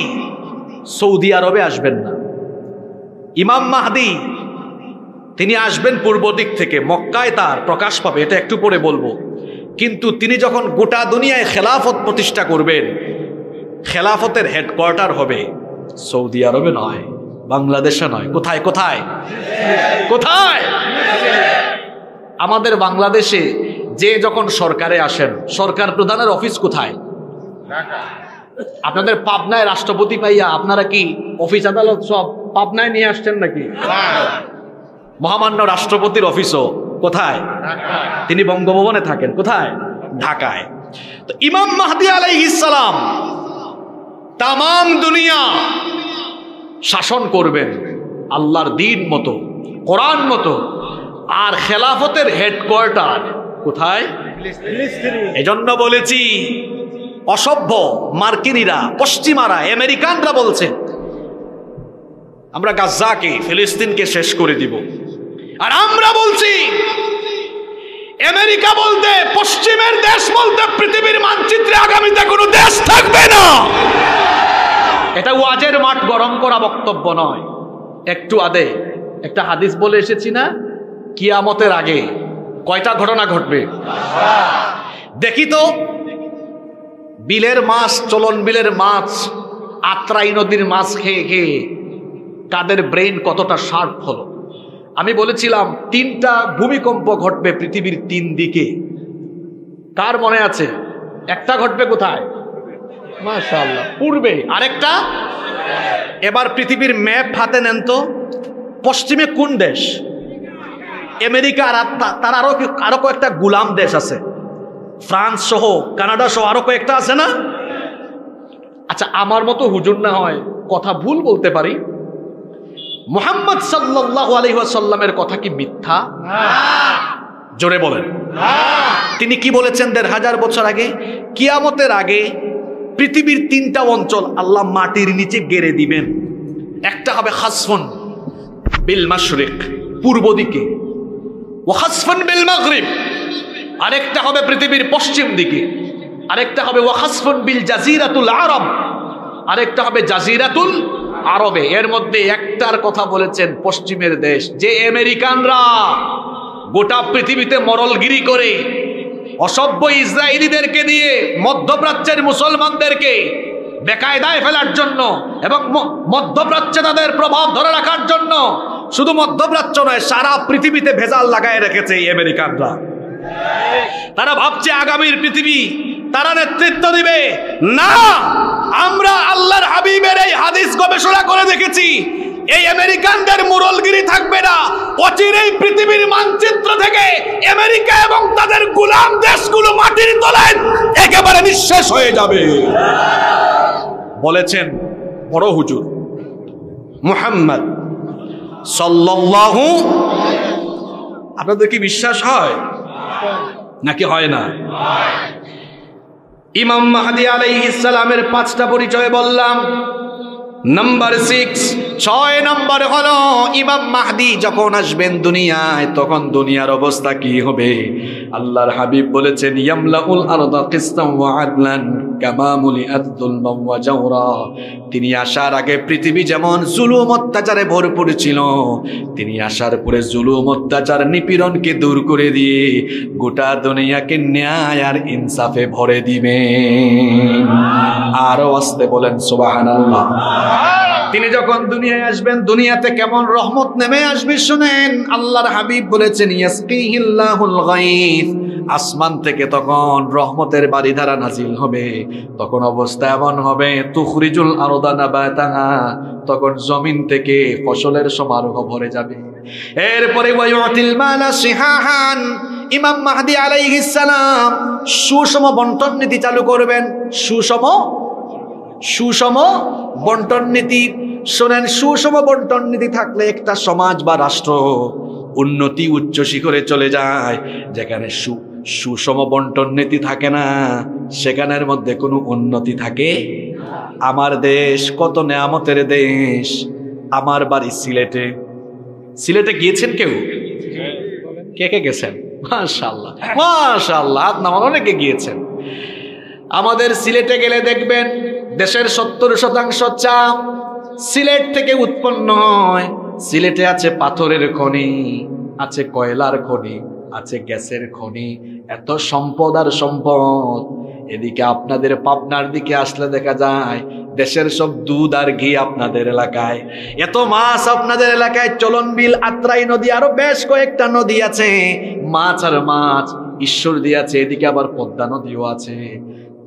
সৌদি আরবে আসবেন না। ইমাম মাহদী তিনি আসবেন পূর্ব দিক থেকে, মক্কায় তার প্রকাশ পাবে, এটা একটু পরে বলবো। কিন্তু তিনি যখন গোটা দুনিয়ায় খেলাফত প্রতিষ্ঠা করবেন, খেলাফতের হেডকোয়ার্টার হবে সৌদি আরবে নয়, বাংলাদেশে নয়। কোথায় কোথায় কোথায়? আমাদের বাংলাদেশে যে যখন সরকারে আসেন, সরকার প্রধানের অফিস কোথায়? আপনাদের পাবনায় রাষ্ট্রপতি পাইয়া আপনারা কি অফিস আদালত সব পাবনায় নিয়ে আসছেন নাকি? মহামান্য রাষ্ট্রপতির অফিসও কোথায়? তিনি বঙ্গভবনে থাকেন। কোথায়? ঢাকায়। তো ইমাম মাহদী আলাইহিস সালাম তামাম দুনিয়া শাসন করবেন আল্লাহর দ্বীন মতো, কোরআন মতো। আর খেলাফতের হেডকোয়ার্টার কোথায়? এজন্য বলেছি অসভ্য মার্কিনীরা, পশ্চিমারা, আমেরিকানরা বলছে আমরা গাজ্জাকে, ফিলিস্তিনকে শেষ করে দিব। আর আমরা বলছি আমেরিকা বলতে, পশ্চিমের দেশ বলতে পৃথিবীর মানচিত্রে আগামীতে কোনো দেশ থাকবে না। এটা ওয়াজের মাঠ গরম করা বক্তব্য নয়। একটু আগে একটা হাদিস বলে এসেছি না, কিয়ামতের আগে কয়টা ঘটনা ঘটবে? দেখি তো, বিলের মাছ, চলন বিলের মাছ, আত্রাই নদীর মাছ খেয়ে খেয়ে কাদের ব্রেন কতটা শার্প হলো। আমি বলেছিলাম 3টা ভূমিকম্প ঘটবে পৃথিবীর 3 দিকে। কার মনে আছে? একটা ঘটবে কোথায়? মাশাআল্লাহ, পূর্বে। আরেকটা, এবার পৃথিবীর ম্যাপ হাতে নেন তো, পশ্চিমে কোন দেশ? আমেরিকা। আর তার আরো কয়েকটা গুলাম দেশ আছে, ফ্রান্স সহ, কানাডা সহ আরো কয়েকটা আছে না? আচ্ছা, আমার মতো হুজুর না হয় কথা ভুল বলতে পারি, মুহাম্মদ সাল্লাল্লাহু আলাইহি ওয়াসাল্লামের কথা কি মিথ্যা? জোরে বলেন। তিনি কি বলেছেন 1500 বছর আগে? কিয়ামতের আগে পৃথিবীর 3টা অঞ্চল আল্লাহ মাটির নিচে গেড়ে দিবেন। একটা হবে খাসফুন বিল মাশরিক, পূর্ব দিকে, ওয়া খাসফুন বিল মাগরিব, আরেকটা হবে পৃথিবীর পশ্চিম দিকে, আরেকটা হবে ওয়া খাসফুন বিল জাজিরাতুল আরব, আরেকটা হবে জাজিরাতুল আরবে। এর মধ্যে একটার কথা বলেছেন পশ্চিমের দেশ, যে আমেরিকানরা গোটা পৃথিবীতে মরলগিরি করে অসভ্য ইসরায়েলিদেরকে দিয়ে মধ্যপ্রাচ্যের মুসলমানদেরকে বেকায়দায় ফেলার জন্য এবং মধ্যপ্রাচ্যে তাদের প্রভাব ধরে রাখার জন্য, শুধু মধ্যপ্রাচ্য নয়, সারা পৃথিবীতে ভেজাল লাগায় রেখেছে এই আমেরিকানরা। তারা ভাবছে আগামীর পৃথিবী তারা নেতৃত্ব দিবে। না, আমরা আল্লাহর হাবিবের এই হাদিস গবেষণা করে দেখেছি, এই আমেরিকানদের মুরলগিরি থাকবে না। অচিরেই পৃথিবীর মানচিত্র থেকে আমেরিকা এবং তাদের গোলাম দেশগুলো মাটির তলায় একেবারে নিঃশেষ হয়ে যাবে বলেছেন বড় হুজুর মুহাম্মদ সাল্লাল্লাহু। আপনাদের কি বিশ্বাস হয় নাকি হয় না? ইমাম মাহদী আলাইহিস সালামের 5টা পরিচয় বললাম। নাম্বার 6 নম্বর হলো ইমাম মাহদী যখন আসবেন দুনিয়ায়, তখন দুনিয়ার অবস্থা কি হবে? আল্লাহর হাবিব বলেছেন ইয়ামলাউল আরদা কিসতাম ওয়া আদলান কামা মুলিআত যুলমান ওয়া জাওরা। তিনি আসার আগে পৃথিবী যেমন জুলুম অত্যাচারে ভরপুর ছিল, তিনি আসার পরে জুলুম অত্যাচার নিপীড়নকে দূর করে দিয়ে গোটা দুনিয়াকে ন্যায় আর ইনসাফে ভরে দিবেন। আরো আসতে বলেন সুবহানাল্লাহ। তিনি যখন দুনিয়ায় আসবেন, দুনিয়াতে কেমন রহমত নেমে আসবে শুনেন। আল্লাহর হাবিব বলেছেন ইয়াসকিহিল্লাহুল গায়থ, আসমান থেকে তখন রহমতের বারিধারা নাজিল হবে। তখন অবস্থা এমন হবে তুখরিজুল আরদা নাবাতাহা, তখন জমিন থেকে ফসলের সমারোহ ভরে যাবে। এরপরে ওয়ায়ুতিল মালা সিহাহান, ইমাম মাহদী আলাইহিস সালাম সুষম বন্টন নীতি চালু করবেন। সুষম বন্টন নীতি। শোনেন, সুষম বন্টন নীতি থাকলে একটা সমাজ বা রাষ্ট্র উন্নতি উচ্চ শিখরে চলে যায়। যেখানে সুষম বন্টন নীতি থাকে না, সেখানের মধ্যে কোনো উন্নতি থাকে। আমার দেশ কত নেয়ামতের দেশ। আমার বাড়ি সিলেটে। সিলেটে গিয়েছেন কেউ? কে কে গেছেন? মাশাআল্লাহ মাশাআল্লাহ, আপনারা অনেকে গিয়েছেন। আমাদের সিলেটে গেলে দেখবেন দেশের 70% চা সিলেট থেকে উৎপন্ন হয়। সিলেটে আছে পাথরের খনি, আছে কয়লার খনি, আছে গ্যাসের খনি, এত সম্পদ আর সম্পদ। এদিকে আপনাদের পাবনার দিকে আসলে দেখা যায় দেশের সব দুধ আর ঘি আপনাদের এলাকায়, এত মাছ আপনাদের এলাকায়, চলনবিল, আত্রাই নদী, আরো বেশ কয়েকটা নদী আছে, মাছ আর মাছ ঈশ্বর দিয়েছে। এদিকে আবার পদ্মা নদীও আছে।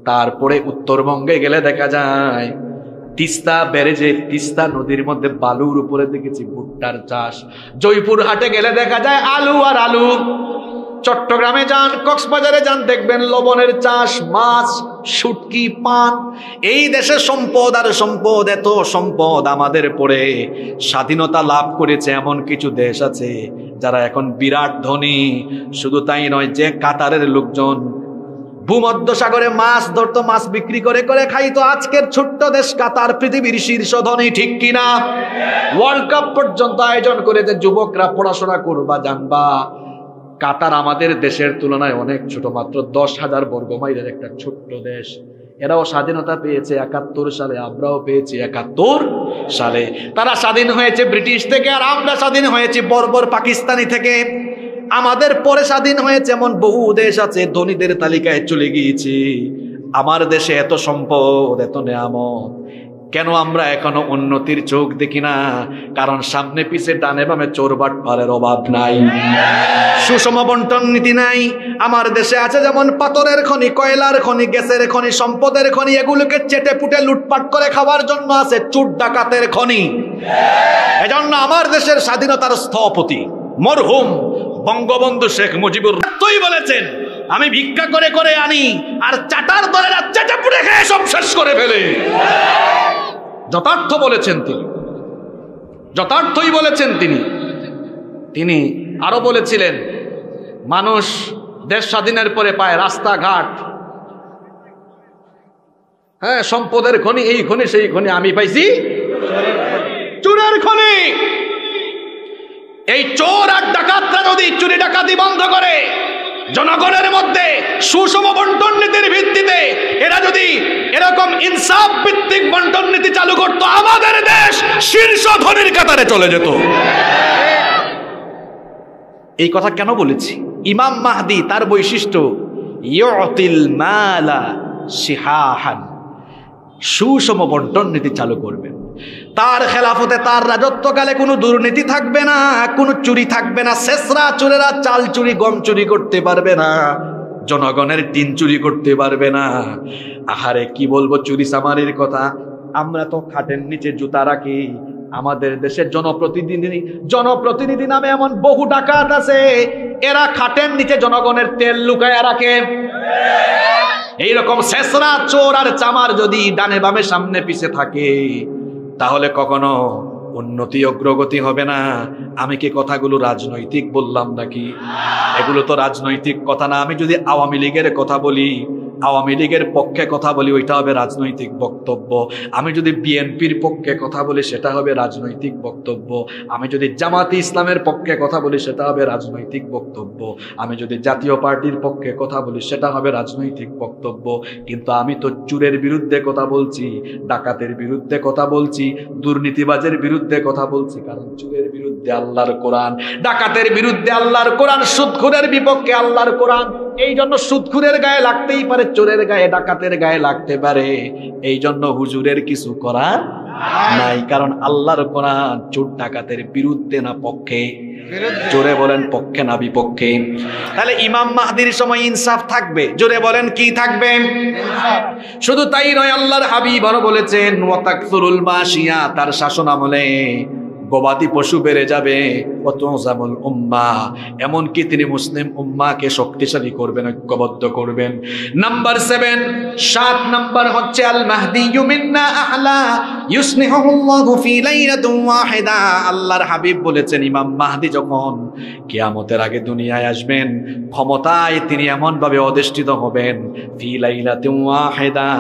তারপরে উত্তরবঙ্গে গেলে দেখা যায় তিস্তা ব্যারেজে, তিস্তা নদীর মধ্যে বালুর উপরে দেখেছি ভুট্টার চাষ। জয়পুর হাটে গেলে দেখা যায় আলু আর আলু। চট্টগ্রামে যান, কক্সবাজারে যান, দেখবেন লবণের চাষ, মাছ, শুটকি, পান। এই দেশে সম্পদ আর সম্পদ, এত সম্পদ। আমাদের পরে স্বাধীনতা লাভ করেছে এমন কিছু দেশ আছে যারা এখন বিরাট ধনী। শুধু তাই নয়, যে কাতারের লোকজন ভূমধ্য সাগরে মাছ ধরতো, মাছ বিক্রি করে করে খাইতো, আজকের ছোট্ট দেশ কাতার পৃথিবীর শীর্ষ ধনী, ঠিক কিনা? ওয়ার্ল্ড কাপ পর্যন্ত আয়োজন করে যে যুবকরা পড়াশোনা করবা, জানবা কাতার আমাদের দেশের তুলনায় অনেক ছোট, মাত্র 10,000 বর্গ মাইলের একটা ছোট্ট দেশ। এরাও স্বাধীনতা পেয়েছে 71 সালে, আমরাও পেয়েছি 71 সালে। তারা স্বাধীন হয়েছে ব্রিটিশ থেকে, আর আমরা স্বাধীন হয়েছি বর্বর পাকিস্তানি থেকে। আমাদের পরে স্বাধীন হয়েছে এমন বহু দেশ আছে, ধনীদের তালিকায় চলে গিয়েছি। আমার দেশে এত সম্পদ, এত নেয়ামত, কেন আমরা এখনো উন্নতির চোখ দেখি না? কারণ সামনে পিছে ডানে বামে চোর বাটপারের অভাব নাই, সুষম বন্টন নীতি নাই। আমার দেশে আছে যেমন পাথরের খনি, কয়লার খনি, গ্যাসের খনি, সম্পদের খনি, এগুলোকে চেটে পুটে লুটপাট করে খাওয়ার জন্য আছে চুর ডাকাতের খনি। এজন্য আমার দেশের স্বাধীনতার স্থপতি মরহুম বঙ্গবন্ধু শেখ মুজিবুর রহমান বলেছেন, আমি ভিক্ষা করে করে আনি আর চাটার দলেরা চেটে পুটে খেয়ে সব শেষ করে ফেলে। যথার্থ বলেছেন তিনি, যথার্থই বলেছেন তিনি। তিনি আরো বলেছিলেন, মানুষ দেশ স্বাধীনের পরে পায় রাস্তাঘাট, হ্যাঁ, সম্পদের খনি, এই খনি সেই খনি, আমি পাইছি চোরের খনি। এই চোর আর ডাকাতরা যদি চুরি ডাকাতি বন্ধ করে, জনগণের মধ্যে সুষম বন্টন নীতির ভিত্তিতে এরা যদি এরকম ইনসাফ ভিত্তিক বন্টন নীতি চালু করত, আমাদের দেশ শীর্ষ ধনীর কাতারে চলে যেত। এই কথা কেন বলেছি? ইমাম মাহদী তার বৈশিষ্ট্য ইউতিল মালা শিহাহান, সুষম বন্টন নীতি চালু করবেন। তার খেলাফতে, তার রাজত্বকালে কোনো দুর্নীতি থাকবে না, কোনো চুরি থাকবে না। শেষরা চোরেরা চাল চুরি, গম চুরি করতে পারবে না, জনগণের টিন চুরি করতে পারবে না। আহারে কি বলবো চুরি চামারির কথা। আমরা তো খাটের নিচে জুতা রাখি। আমাদের দেশের জনপ্রতিনিধি নামে এমন বহু ডাকাত আছে, এরা খাটের নিচে জনগণের তেল লুকায় রাখে। এইরকম শেষরা চোর আর চামার যদি ডানে বামে সামনে পিছে থাকে, তাহলে কখনো উন্নতি অগ্রগতি হবে না। আমি কি কথাগুলো রাজনৈতিক বললাম নাকি? এগুলো তো রাজনৈতিক কথা না। আমি যদি আওয়ামী লীগের কথা বলি, আওয়ামী লীগের পক্ষে কথা বলি, ওইটা হবে রাজনৈতিক বক্তব্য। আমি যদি বিএনপির পক্ষে কথা বলি, সেটা হবে রাজনৈতিক বক্তব্য। আমি যদি জামাতে ইসলামের পক্ষে কথা বলি, সেটা হবে রাজনৈতিক বক্তব্য। আমি যদি জাতীয় পার্টির পক্ষে কথা বলি, সেটা হবে রাজনৈতিক বক্তব্য। কিন্তু আমি তো চুরের বিরুদ্ধে কথা বলছি, ডাকাতের বিরুদ্ধে কথা বলছি, দুর্নীতিবাজের বিরুদ্ধে কথা বলছি। কারণ চুরের বিরুদ্ধে আল্লাহর কোরআন, ডাকাতের বিরুদ্ধে আল্লাহর কোরআন, সুদখোরের বিপক্ষে আল্লাহর কোরআন। এই জন্য সুদখোরের গায়ে লাগতেই পারে, চোরের গায়ে, ডাকাতের গায়ে লাগতে পারে। এই জন্য হুজুরের কিছু করার নাই, কারণ আল্লাহর কোরআন চোর ডাকাতের বিরুদ্ধে না পক্ষে। জোরে বলেন পক্ষে না বিপক্ষে? তাহলে ইমাম মাহদির সময় ইনসাফ থাকবে। জোরে বলেন কি থাকবে? শুধু তাই নয়, আল্লাহর হাবিব আরো বলেছেন ওয়াতাকসুরুল মাশিয়া, তার শাসন আমলে গবাদি পশু বেড়ে যাবে, ওয়া তুযামুল উম্মাহ, এমনকি তিনি মুসলিম উম্মাহকে শক্তিশালী করবেন, ঐক্যবদ্ধ করবেন। নাম্বার 7, 7 নাম্বার হচ্ছে আল মাহদিয়্যু মিন্না আহলা ইউসলিহুল্লাহু ফি লাইলাতিন ওয়াহিদা। আল্লাহর হাবিব বলেছেন ইমাম মাহদি যখন কিয়ামতের আগে দুনিয়ায় আসবেন, ক্ষমতায় তিনি এমন ভাবে অধিষ্ঠিত হবেন, ফি লাইলাতিন ওয়াহিদা,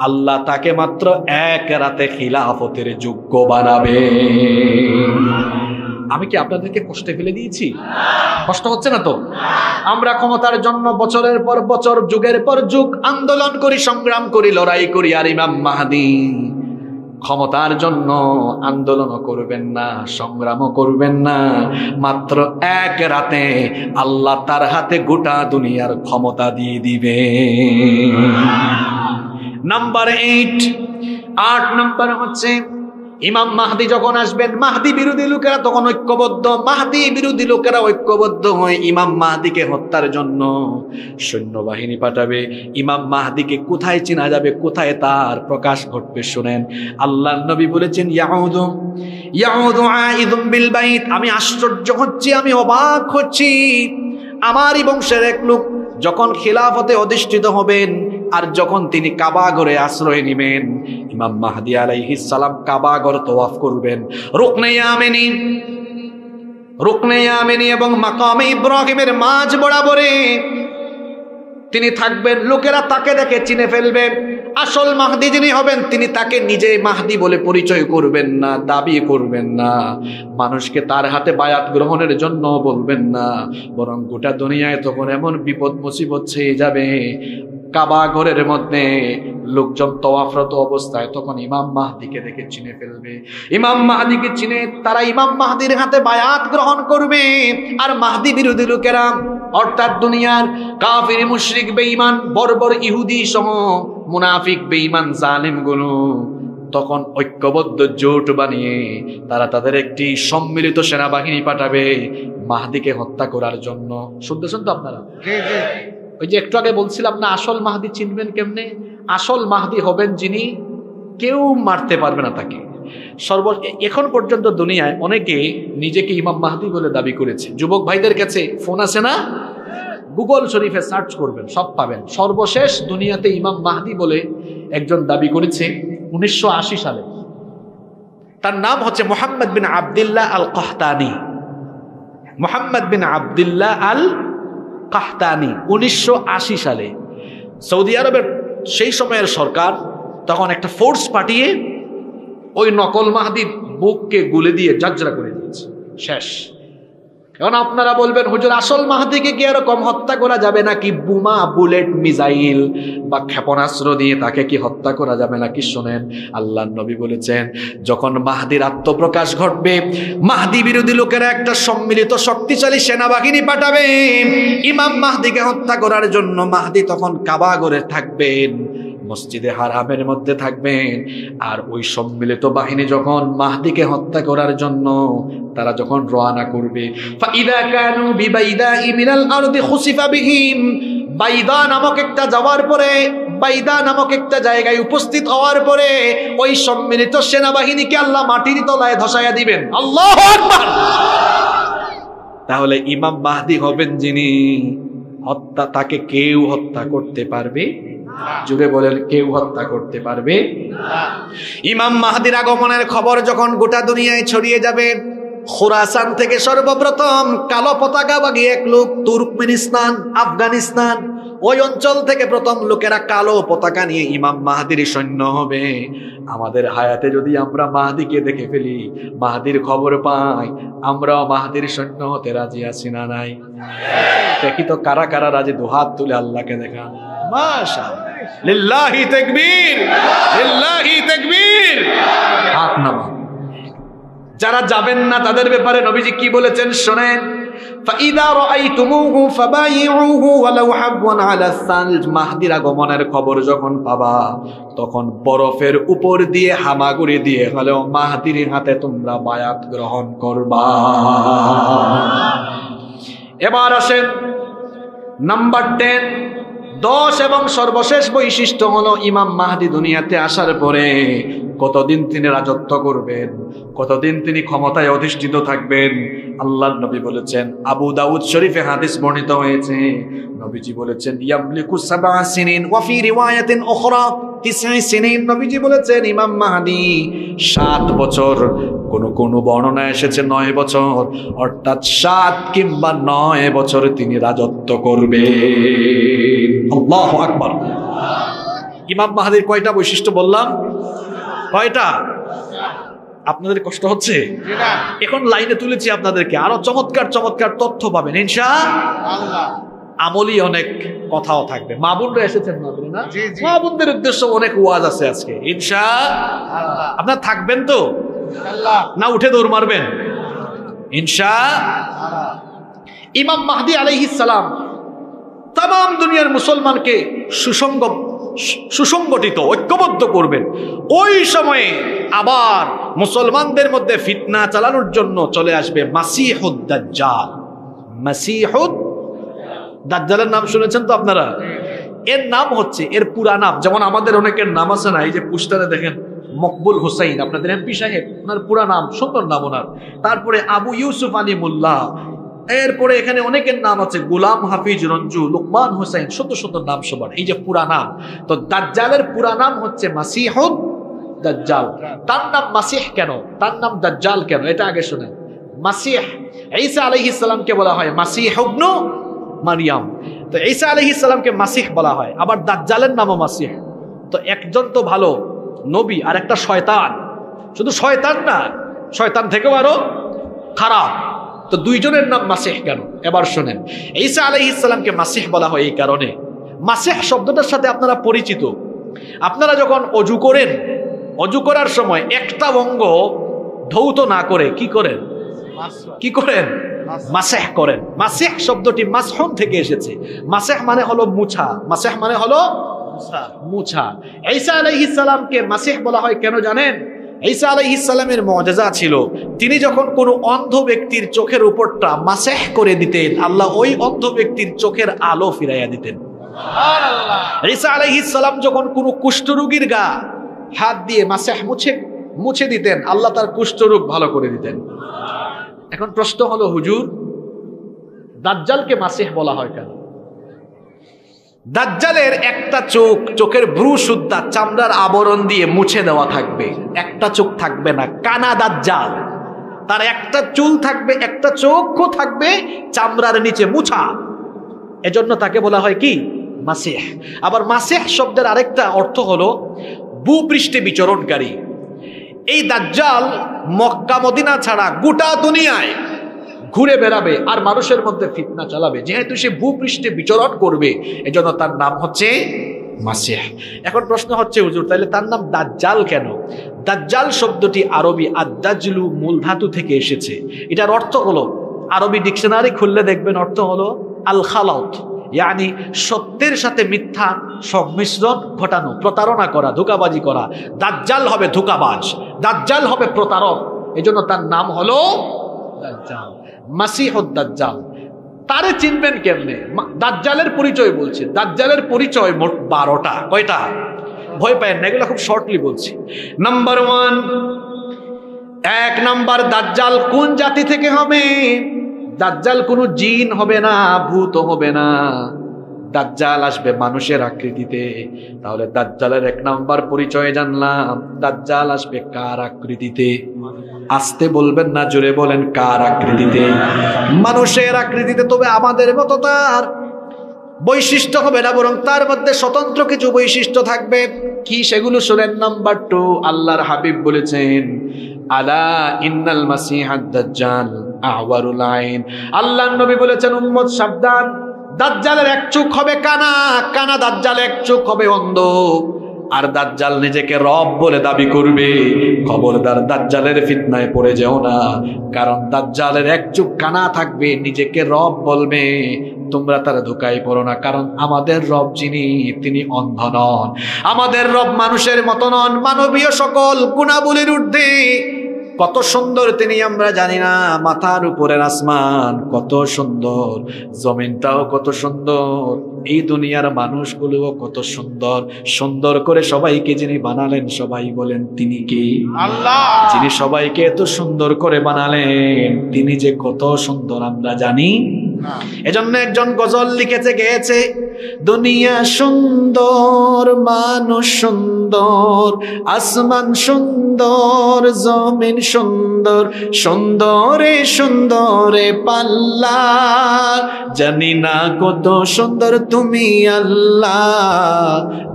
আল্লাহ তাকে মাত্র এক রাতে খিলাফতের যোগ্য বানাবে। আমি কি আপনাদেরকে কষ্টে ফেলে দিয়েছি? কষ্ট হচ্ছে না তো? আমরা ক্ষমতার জন্য বছরের পর বছর, যুগের পর যুগ আন্দোলন করি, সংগ্রাম করি, লড়াই করি, আর ইমাম মাহদি ক্ষমতার জন্য আন্দোলনও করবেন না, সংগ্রামও করবেন না, মাত্র এক রাতে আল্লাহ তার হাতে গোটা দুনিয়ার ক্ষমতা দিয়ে দিবে। নাম্বার 8 নাম্বার হচ্ছে ইমাম মাহদি যখন আসবেন, মাহদি বিরোধী লোকেরা তখন ঐক্যবদ্ধ, মাহদি বিরোধী লোকেরা ঐক্যবদ্ধ হয়ে ইমাম মাহদিকে হত্যার জন্য সৈন্যবাহিনী পাঠাবে। ইমাম মাহদিকে কোথায় চেনা যাবে, কোথায় তার প্রকাশ ঘটবে? শুনেন, আল্লাহর নবী বলেছেন ইয়াউদু আইদুম বিল বাইত। আমি আশ্চর্য হচ্ছি, আমি অবাক হচ্ছি, আমারই বংশের এক লোক যখন খিলাফতে অধিষ্ঠিত হবেন আর যখন তিনি কাবা ঘরে আশ্রয় নেবেন, ইমাম মাহদি আলাইহিস সালাম কাবা ঘর তওয়াফ করবেন, রুকনে ইয়ামিনী এবং মাকামে ইব্রাহিমের মাঝ বরাবরে তিনি থাকবেন। লোকেরা তাকে দেখে চিনে ফেলবে। আসল মাহদি যিনি হবেন তিনি তাকে নিজে মাহদি বলে পরিচয় করবেন না, দাবি করবেন না, মানুষকে তার হাতে বায়াত গ্রহণের জন্য বলবেন না, বরং গোটা দুনিয়ায় তখন এমন বিপদ মুসিবত ছেয়ে যাবে, কাবা ঘরের মধ্যে লোকজন তওয়াফরত অবস্থায় তখন ইমাম মাহদিকে দেখে চিনে ফেলবে। ইমাম মাহদিকে চিনে তারা ইমাম মাহদির হাতে বায়াত গ্রহণ করবে। আর মাহদি বিরোধী লোকেরা, অর্থাৎ দুনিয়ার কাফির, মুশরিক, বেঈমান, বর্বর ইহুদি সহ মুনাফিক, বেঈমান, জালিম গুলো তখন ঐক্যবদ্ধ জোট বানিয়ে তারা তাদের একটি সম্মিলিত সেনাবাহিনী পাঠাবে মাহদিকে হত্যা করার জন্য। শুনতেছেন তো আপনারা? ওই যে একটু আগে বলছিলাম না, আসল মাহদি চিনবেন কেমনে? আসল মাহদি হবেন যিনি কেউ মারতে পারবে না তাকে। এখন পর্যন্ত দুনিয়ায় অনেকে নিজেকে ইমাম মাহদি বলে দাবি করেছে। যুবক ভাইদের কাছে ফোন আছে না? গুগল শরীফে সার্চ করবেন, সব পাবেন। সর্বশেষ দুনিয়াতে ইমাম মাহদি বলে একজন দাবি করেছে 1980 সালে। তার নাম হচ্ছে মুহাম্মদ বিন আবদুল্লাহ আল কাহতানি। মুহাম্মদ বিন আবদুল্লাহ আল কাহতানি 1980 সালে সৌদি আরবের সেই সময়ের সরকার তখন একটা ফোর্স পাঠিয়ে ওই নকল মাহদির বুককে গুলে দিয়ে জাজরা করে দিয়েছে, শেষ। এখন আপনারা বলবেন, হুজুর আসল মাহদিকে কি এরকম হত্যা করা যাবে নাকি? বোমা, বুলেট, মিসাইল বা ক্ষেপণাস্ত্র দিয়ে তাকে কি হত্যা করা যাবে নাকি? শোনেন, আল্লাহর নবী বলেছেন যখন মাহদির আত্মপ্রকাশ ঘটবে, মাহদি বিরোধী লোকেরা একটা সম্মিলিত শক্তিশালী সেনাবাহিনী পাঠাবে ইমাম মাহদিকে হত্যা করার জন্য। মাহদি তখন কাবা ঘরে থাকবেন, মসজিদে হারামের মধ্যে থাকবেন। আর ওই সম্মিলিত বাহিনী যখন মাহদিকে হত্যা করার জন্য তারা যখন রওনা করবে, ফাইদা কানু বিবাইদাই মিনাল আরদি খুসিফা বিহিম, বাইদা নামক একটা যাওয়ার পরে, বাইদা নামক একটা জায়গায় উপস্থিত হওয়ার পরে ওই সম্মিলিত সেনাবাহিনীকে আল্লাহ মাটির তলায় ধসাইয়া দিবেন। আল্লাহু আকবার! তাহলে ইমাম মাহদি হবেন যিনি তাকে কেউ হত্যা করতে পারবে? জুড়ে বলেন, কেউ হত্যা করতে পারবে না। ইমাম মাহদির আগমনের খবর যখন গোটা দুনিয়ায় ছড়িয়ে যাবে, খুরাসান থেকে সর্বপ্রথম কালো পতাকাবাহী এক লোক, তুর্কমেনিস্তান, আফগানিস্তান, ওই অঞ্চল থেকে প্রথম লোকেরা কালো পতাকা নিয়ে ইমাম মাহদির সৈন্য হবে। আমাদের হায়াতে যদি আমরা মাহদিকে দেখে ফেলি, মাহদির খবর পাই, আমরাও মাহদির সৈন্য হতে রাজি আছি না নাই? দেখি তো কারা কারা রাজি, দুহাত তুলে আল্লাহকে দেখান। মাশাআল্লাহ, লিল্লাহি তাকবীর, লিল্লাহি তাকবীর। হাত নামান। যারা যাবেন না তাদের ব্যাপারে নবীজি কি বলেছেন শোনেন, ফাইদা রাআইতুমুহু ফাবাইউহু ওয়ালাউ হাবওয়ান আলা সালজ। মাহদির আগমনের খবর যখন পাবা তখন বরফের উপর দিয়ে হামাগুড়ি দিয়ে হলেও মাহদির হাতে তোমরা বায়াত গ্রহণ করবা। এবার আসেন নাম্বার 10 এবং সর্বশেষ বৈশিষ্ট্য হলো ইমাম মাহদি দুনিয়াতে আসার পরে কতদিন তিনি রাজত্ব করবেন, কতদিন তিনি ক্ষমতায় অধিষ্ঠিত থাকবেন, আল্লাহর নবী বলেছেন, আবু দাউদ শরীফে হাদিস বর্ণিত হয়েছে, নবীজি বলেছেন ইয়ামলিকু সাবআ সিনিন ওয়া ফি রিওয়ায়াতিন উখরা 9 সিনিন। নবীজি বলেছেন ইমাম মাহদী 7 বছর, কোন বর্ণনায় এসেছে 9 বছর, অর্থাৎ 7 কিংবা 9 বছর তিনি রাজত্ব করবেন। আল্লাহু আকবার। ইমাম মাহদীর কয়টা বৈশিষ্ট্য বললাম? কয়টা? আপনাদের কষ্ট হচ্ছে? এখন লাইনে তুলেছি আপনাদেরকে, আরো চমৎকার চমৎকার তথ্য পাবেন ইনশাআল্লাহ। আমলি অনেক কথাও থাকবে। মা বোনরা এসেছেন না? মা বোনদের উদ্দেশ্য অনেক ওয়াজ আছে আজকে ইনশাআল্লাহ। আপনারা থাকবেন তো না উঠে দৌড় মারবেন? ইনশাআল্লাহ। ইমাম মাহদী আলাইহিস সালাম তাম দুনিয়ার মুসলমানকে সুসংগঠিত ঐক্যবদ্ধ করবেন। ওই সময়ে আবার মুসলমানদের মধ্যে ফিতনা চালানোর জন্য চলে আসবে মাসিহুদ দাজ্জাল। মাসিহুদ দাজ্জালের নাম শুনেছেন তো আপনারা? এর নাম হচ্ছে, এর পুরা নাম, যেমন আমাদের অনেকের নাম আছে না, এই যে পুস্টারে দেখেন মকবুল হুসাইন, আপনাদের এমপি সাহেব, ওনার পুরা নাম, সুন্দর নাম ওনার। তারপরে আবু ইউসুফ আলী মোল্লা, এরপরে এখানে অনেকের নাম আছে, গোলাম হাফিজ রঞ্জু, লোকমান হুসাইন, সুন্দর সুন্দর নাম সবার, এই যে পুরা নাম। তো দাজ্জালের পুরা নাম হচ্ছে মাসিহুদ দাজ্জাল। তার নাম মাসিহ কেন, তার নাম দাজ্জাল কেন, এটা আগে শুনেন। মাসিহ, ঈসা আলাইহিস সালামকে বলা হয় মাসিহ ইবনু মারইয়াম। তো ঈসা আলাইহিস সালামকে মাসিহ বলা হয়, আবার দাজ্জালের নামও মাসিহ। তো একজন তো ভালো নবী আর একটা শয়তান, শুধু শয়তান না, শয়তান থেকেও আরো খারাপ। তো দুইজনের নাম মাসিহ কেন, এবার শুনেন। ঈসা আলাইহিস সালামকে মাসিহ বলা হয় এই কারণে, মাসিহ শব্দটার সাথে আপনারা পরিচিত। আপনারা যখন অজু করেন, অজু করার সময় একটা অঙ্গ ধৌত না করে কি করেন? কি করেন? মাসিহ করেন। মাসিহ শব্দটি মাসহুন থেকে এসেছে। মাসিহ মানে হলো মুছা, মাসিহ মানে হলো মুছা। ঈসা আলাইহিস সালামকে মাসিহ বলা হয় কেন জানেন? ঈসা আলাইহিস সালামের মুআজিজা ছিল, তিনি যখন কোনো অন্ধ ব্যক্তির চোখের উপরটা মাসিহ করে দিতেন, আল্লাহ ওই অন্ধ ব্যক্তির চোখের আলো ফিরাইয়া দিতেন। সুবহানাল্লাহ। ঈসা আলাইহিস সালাম যখন কোনো কুষ্ঠরোগীর গা হাত দিয়ে মাসিহ মুছে দিতেন, আল্লাহ তার কুষ্ঠরোগ ভালো করে দিতেন। এখন প্রশ্ন হলো, হুজুর দাজ্জালকে মাসিহ বলা হয় কেন? দাজ্জালের একটা চোখ, চোখের ভ্রু সুদ্ধা চামড়ার আবরণ দিয়ে মুছে দেওয়া থাকবে, একটা চোখ থাকবে না, কানা দাজ্জাল। তার একটা চুল থাকবে, একটা চোখও থাকবে চামড়ার নিচে মুছা, এজন্য তাকে বলা হয় কি? মাসিহ। আবার মাসিহ শব্দের আরেকটা অর্থ হলো ভূপৃষ্ঠে বিচরণকারী। এই দাজ্জাল মক্কা মদিনা ছাড়া গোটা দুনিয়ায় ঘুরে বেড়াবে আর মানুষের মধ্যে ফিতনা চালাবে, যেহেতু সে ভূপৃষ্ঠে বিচরণ করবে, এজন্য তার নাম হচ্ছে মাসিহ। এখন প্রশ্ন হচ্ছে, হুজুর তাহলে তার নাম দাজ্জাল কেন? দাজ্জাল শব্দটি আরবি আদ-দাজলু মূল ধাতু থেকে এসেছে। এটার অর্থ হলো, আরবি ডিকশনারি খুললে দেখবেন অর্থ হলো আল খালাত, ইয়ানি সত্যের সাথে মিথ্যা সংমিশ্রণ ঘটানো, প্রতারণা করা, ধোঁকাবাজি করা। দাজ্জাল হবে ধোঁকাবাজ, দাজ্জাল হবে প্রতারক, এজন্য তার নাম হলো দাজ্জাল, মাসিহুদ দাজ্জাল। তারে চিনবেন কেমনে? দাজ্জালের পরিচয় বলছে, দাজ্জালের পরিচয় মোট 12টা। কয়টা? ভয় পায় না, এগুলো খুব শর্টলি বলছি। নাম্বার 1, 1 নাম্বার, দাজ্জাল কোন জাতি থেকে হবে? দাজ্জাল কোনো জিন হবে না, ভূত হবে না, দাজ্জাল আসবে মানুষের আকৃতিতে। তাহলে দাজ্জালের 1 নাম্বার পরিচয় জানলাম, দাজ্জাল আসবে কার আকৃতিতে? আসতে বলবেন না, জোরে বলেন, কার আকৃতিতে? মানুষের আকৃতিতে। তবে আমাদের মতো তার বৈশিষ্ট্য হবে না, বরং তার মধ্যে স্বতন্ত্র কিছু বৈশিষ্ট্য থাকবে। কি সেগুলো শুনেন। নাম্বার 2, আল্লাহর হাবিব বলেছেন, আলা ইন্নাল মাসিহাদ দাজ্জাল আওয়ারুল আইন। আল্লাহর নবী বলেছেন, উম্মত সাবধান, দাজ্জালের 1 চোখ হবে কানা, কানা দাজ্জাল 1 চোখ হবে অন্ধ। আর দাজ্জাল নিজেকে রব বলে দাবি করবে, খবরদার দাজ্জালের ফিতনায় পড়ে যেও না, কারণ দাজ্জালের 1 চোখ কানা থাকবে, নিজেকে রব বলবে, তোমরা তারা ধোঁকায় পড়ো না, কারণ আমাদের রব যিনি, তিনি অন্ধ নন। আমাদের রব মানুষের মতো নন, মানবীয় সকল গুণাবলীর ঊর্ধ্বে, কত সুন্দর তিনি আমরা জানি না। মাথার উপরের আসমান কত সুন্দর, জমিনটাও কত সুন্দর, এই দুনিয়ার মানুষগুলোও কত সুন্দর। সুন্দর করে সবাইকে যিনি বানালেন, সবাই বলেন তিনি কি? আল্লাহ। যিনি সবাইকে এত সুন্দর করে বানালেন, তিনি যে কত সুন্দর আমরা জানি। এজন্য একজন গজল লিখেছে, গেয়েছে, দুনিয়া সুন্দর, মানুষ সুন্দর, আসমান সুন্দর, জমিন সুন্দর, সুন্দরে সুন্দরে পাল্লা, জানি না কত সুন্দর তুমি আল্লাহ,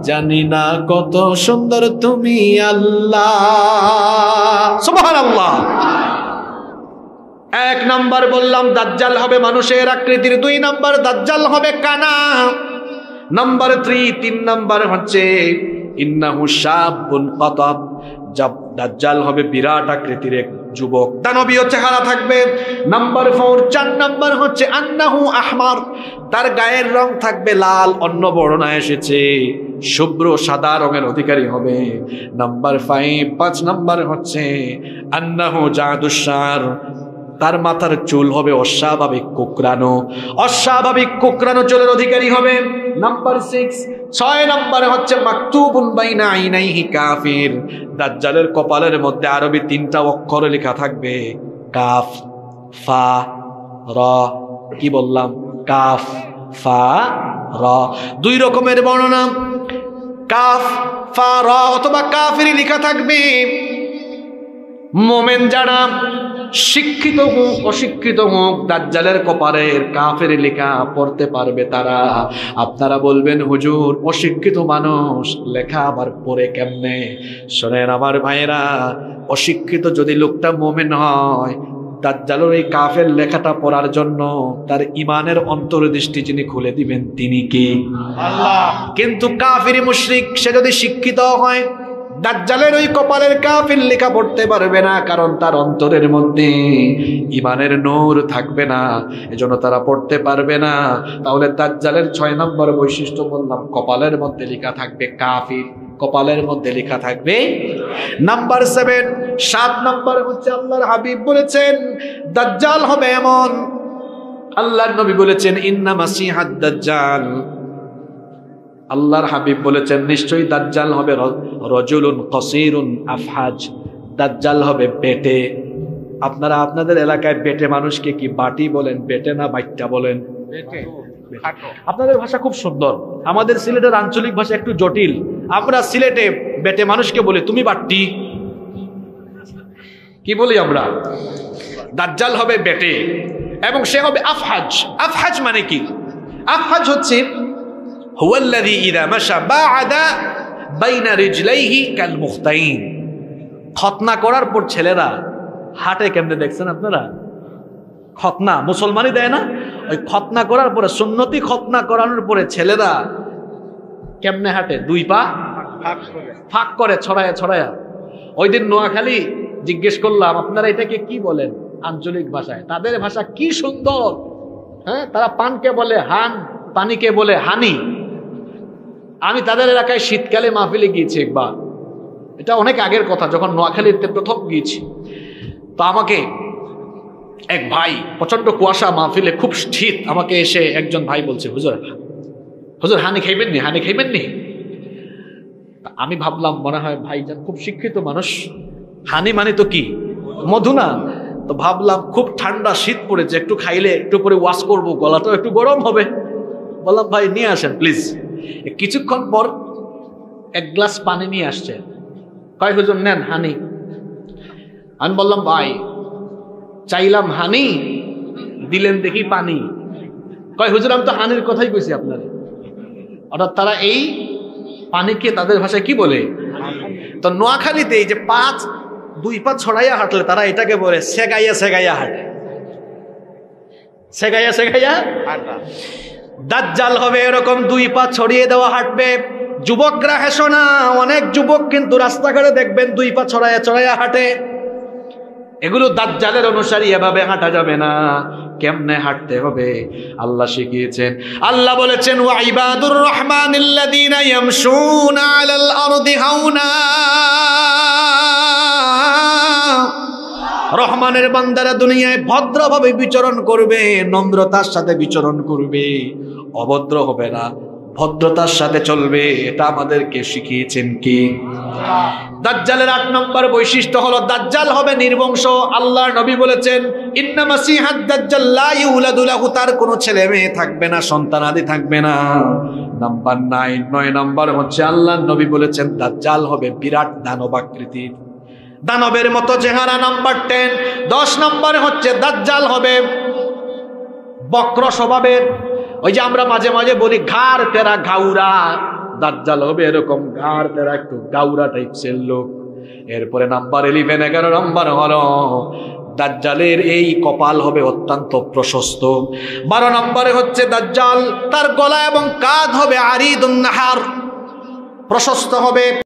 জানি না কত সুন্দর তুমি আল্লাহ। সুবহানাল্লাহ। এক নাম্বার বললাম দাজ্জাল হবে মানুষের আকৃতির, 2 নাম্বার দাজ্জাল হবে কানা, নাম্বার 3 নাম্বার হচ্ছে ইন্নাহু শাবুন কাতাব, দাজ্জাল হবে বিরাট আকৃতির এক যুবক, দানবীয় চেহারা থাকবে। নাম্বার 4 নাম্বার হচ্ছে আন্নাহু আহমার, তার গায়ের রং থাকবে লাল, অন্য বর্ণনা এসেছে শুভ্র সাদা রঙের অধিকারী হবে। নাম্বার 5 নাম্বার হচ্ছে আন্নাহু জাদুসার, তার মাথার চুল হবে অস্বাভাবিক কোকড়ানো, অস্বাভাবিক কোকড়ানো চুলের অধিকারী হবে। নাম্বার 6 নাম্বারে হচ্ছে মাকতুবুন বাইনা আইনাইহি কাফির, দাজ্জালের কপালের মধ্যে আরবি 3টা অক্ষর লেখা থাকবে, কাফ ফা র। কি বললাম? কাফ ফা র, 2 রকমের বর্ণনা, কাফ ফা র অথবা কাফির লেখা থাকবে। মোমেন যারা, শিক্ষিত হোক অশিক্ষিত হোক, দাজ্জালের কপালের কাফের লেখা পড়তে পারবে তারা। আপনারা বলবেন হুজুর অশিক্ষিত মানুষ লেখা আবার পড়ে কেমনে? শোনেন আমার ভাইয়েরা, অশিক্ষিত যদি লোকটা মোমেন হয়, দাজ্জালের এই কাফের লেখাটা পড়ার জন্য তার ইমানের অন্তর্দৃষ্টি যিনি খুলে দিবেন তিনি কি? আল্লাহ। কিন্তু কাফির মুশরিক সে যদি শিক্ষিত হয়, দাজ্জালের ওই কপালের কাফির লেখা পড়তে পারবে না, কারণ তার অন্তরের মধ্যে ইমানের নূর থাকবে না, এজন্য তারা পড়তে পারবে না। তাহলে দাজ্জালের 6 নম্বর বৈশিষ্ট্য বললাম, কপালের মধ্যে লেখা থাকবে কাফির, কপালের মধ্যে লেখা থাকবে। নাম্বার 7 নম্বর হচ্ছে আল্লাহর হাবিব বলেছেন দাজ্জাল হবে এমন, আল্লাহর নবী বলেছেন ইন্না মাসিহাদ দাজ্জাল, আল্লাহর হাবিব বলেছেন নিশ্চয়ই দাজ্জাল হবে রজুলুন কসিরুন আফহাজ, দাজ্জাল হবে বেটে। আপনারা আপনাদের এলাকায় বেটে মানুষকে কি বাটি বলেন, বেটে না বাইটটা বলেন? আপনাদের ভাষা খুব সুন্দর, আমাদের সিলেটের আঞ্চলিক ভাষা একটু জটিল। আমরা সিলেটে বেটে মানুষকে বলি তুমি বাট্টি, কি বলি আমরা? দাজ্জাল হবে বেটে এবং সে হবে আফহাজ। আফহাজ মানে কি? আফহাজ হচ্ছে হুয়াল্লাযী ইযা মাশা বা'দা বাইনা রিজলাইহি কাল মুখতাইন। খতনা করার পর ছেলেরা হাঁটে কেমনে দেখছেন আপনারা? খতনা মুসলমানই দেয় না, ওই খতনা করার পরে, সুন্নতি খতনা করানোর পরে ছেলেরা কেমনে হাঁটে? 2 পা ফাঁক করে ছড়ায়া ছড়ায়া। ওই দিন নোয়াখালী জিজ্ঞেস করলাম আপনারা এটাকে কি বলেন আঞ্চলিক ভাষায়? তাদের ভাষা কি সুন্দর, হ্যাঁ, তারা পানকে বলে হান, পানিকে বলে হানি। আমি তাদের এলাকায় শীতকালে মাহফিলে গিয়েছি একবার, এটা অনেক আগের কথা, যখন নোয়াখালীতে প্রথম গিয়েছি। তো আমাকে এক ভাই, প্রচন্ড কুয়াশা মাহফিলে, খুব শীত, আমাকে এসে একজন ভাই বলছে হুজুর, হুজুর হানি খাইবেন নি, হানি খাইবেন নি? আমি ভাবলাম মনে হয় ভাইজান খুব শিক্ষিত মানুষ, হানি মানে তো কি মধু না? তো ভাবলাম খুব ঠান্ডা শীত পড়েছে, একটু খাইলে একটু পরে ওয়াশ করবো, গলাটাও একটু গরম হবে। বললাম ভাই নিয়ে আসেন প্লিজ। কিছুক্ষণ পর 1 গ্লাস পানি নিয়ে আসছে, কয় হুজুর নেন হানি। আমি বললাম ভাই চাইলাম হানি, দিলেন দেখি পানি। কয় হুজুর আমি তো হানির কথাই কইছি আপনার। অর্থাৎ তারা এই পানিকে তাদের ভাষায় কি বলে? তো নোয়াখালীতে এই যে 2 পা ছড়াইয়া হাঁটলে তারা এটাকে বলে সেগাইয়া সেগাইয়া হাঁটে, সেগাইয়া সেগাইয়া হাঁটা। দাজ্জাল হবে এরকম 2 পা ছড়িয়ে দেওয়া হাঁটবে। যুবকরা হেসো না, অনেক যুবক কিন্তু রাস্তাঘাটে দেখবেন 2 পা ছড়াইয়া ছড়াইয়া হাঁটে। এগুলো দাজ্জালের অনুসারী, এভাবে হাঁটা যাবে না। কেমনে হাঁটতে হবে আল্লাহ শিখিয়েছেন। আল্লাহ বলেছেন ওয়া ইবাদুর রহমানিল্লাযীনা ইয়ামশুনা আলাল আরদি হাওনা রহমানের বান্দারা দুনিয়ায় ভদ্রভাবে বিচরণ করবে, নম্রতার সাথে বিচরণ করবে, অভদ্র হবে না, ভদ্রতার সাথে চলবে। এটা আমাদেরকে শিখিয়েছেন কি? দাজ্জালের 8 নম্বর বৈশিষ্ট্য হলো দাজ্জাল হবে নির্বংশ। আল্লাহর নবী বলেছেন ইন্না মাসিহাদ দাজ্জাল লা ইউলাদু লাহু, তার কোনো ছেলে মেয়ে থাকবে না, সন্তানাদি থাকবে না। নাম্বার 9 নম্বর হচ্ছে আল্লাহর নবী বলেছেন দাজ্জাল হবে বিরাট দানবাকৃতির, দানবের মতো চেহারা। নাম্বার 10 নম্বরে হচ্ছে দাজ্জাল হবে বক্র স্বভাবের। ওই যে আমরা মাঝে মাঝে বলি ঘাড় তেরা ঘাউরা, দাজ্জাল হবে এরকম ঘাড় তেরা একটু গাউরা টাইপসের লোক। এরপরে নাম্বার 11 নম্বর হলো দাজ্জালের এই কপাল হবে অত্যন্ত প্রশস্ত। 12 নম্বরে হচ্ছে দাজ্জাল তার গলা এবং কাঁধ হবে আরিদুন নাহার, প্রশস্ত হবে।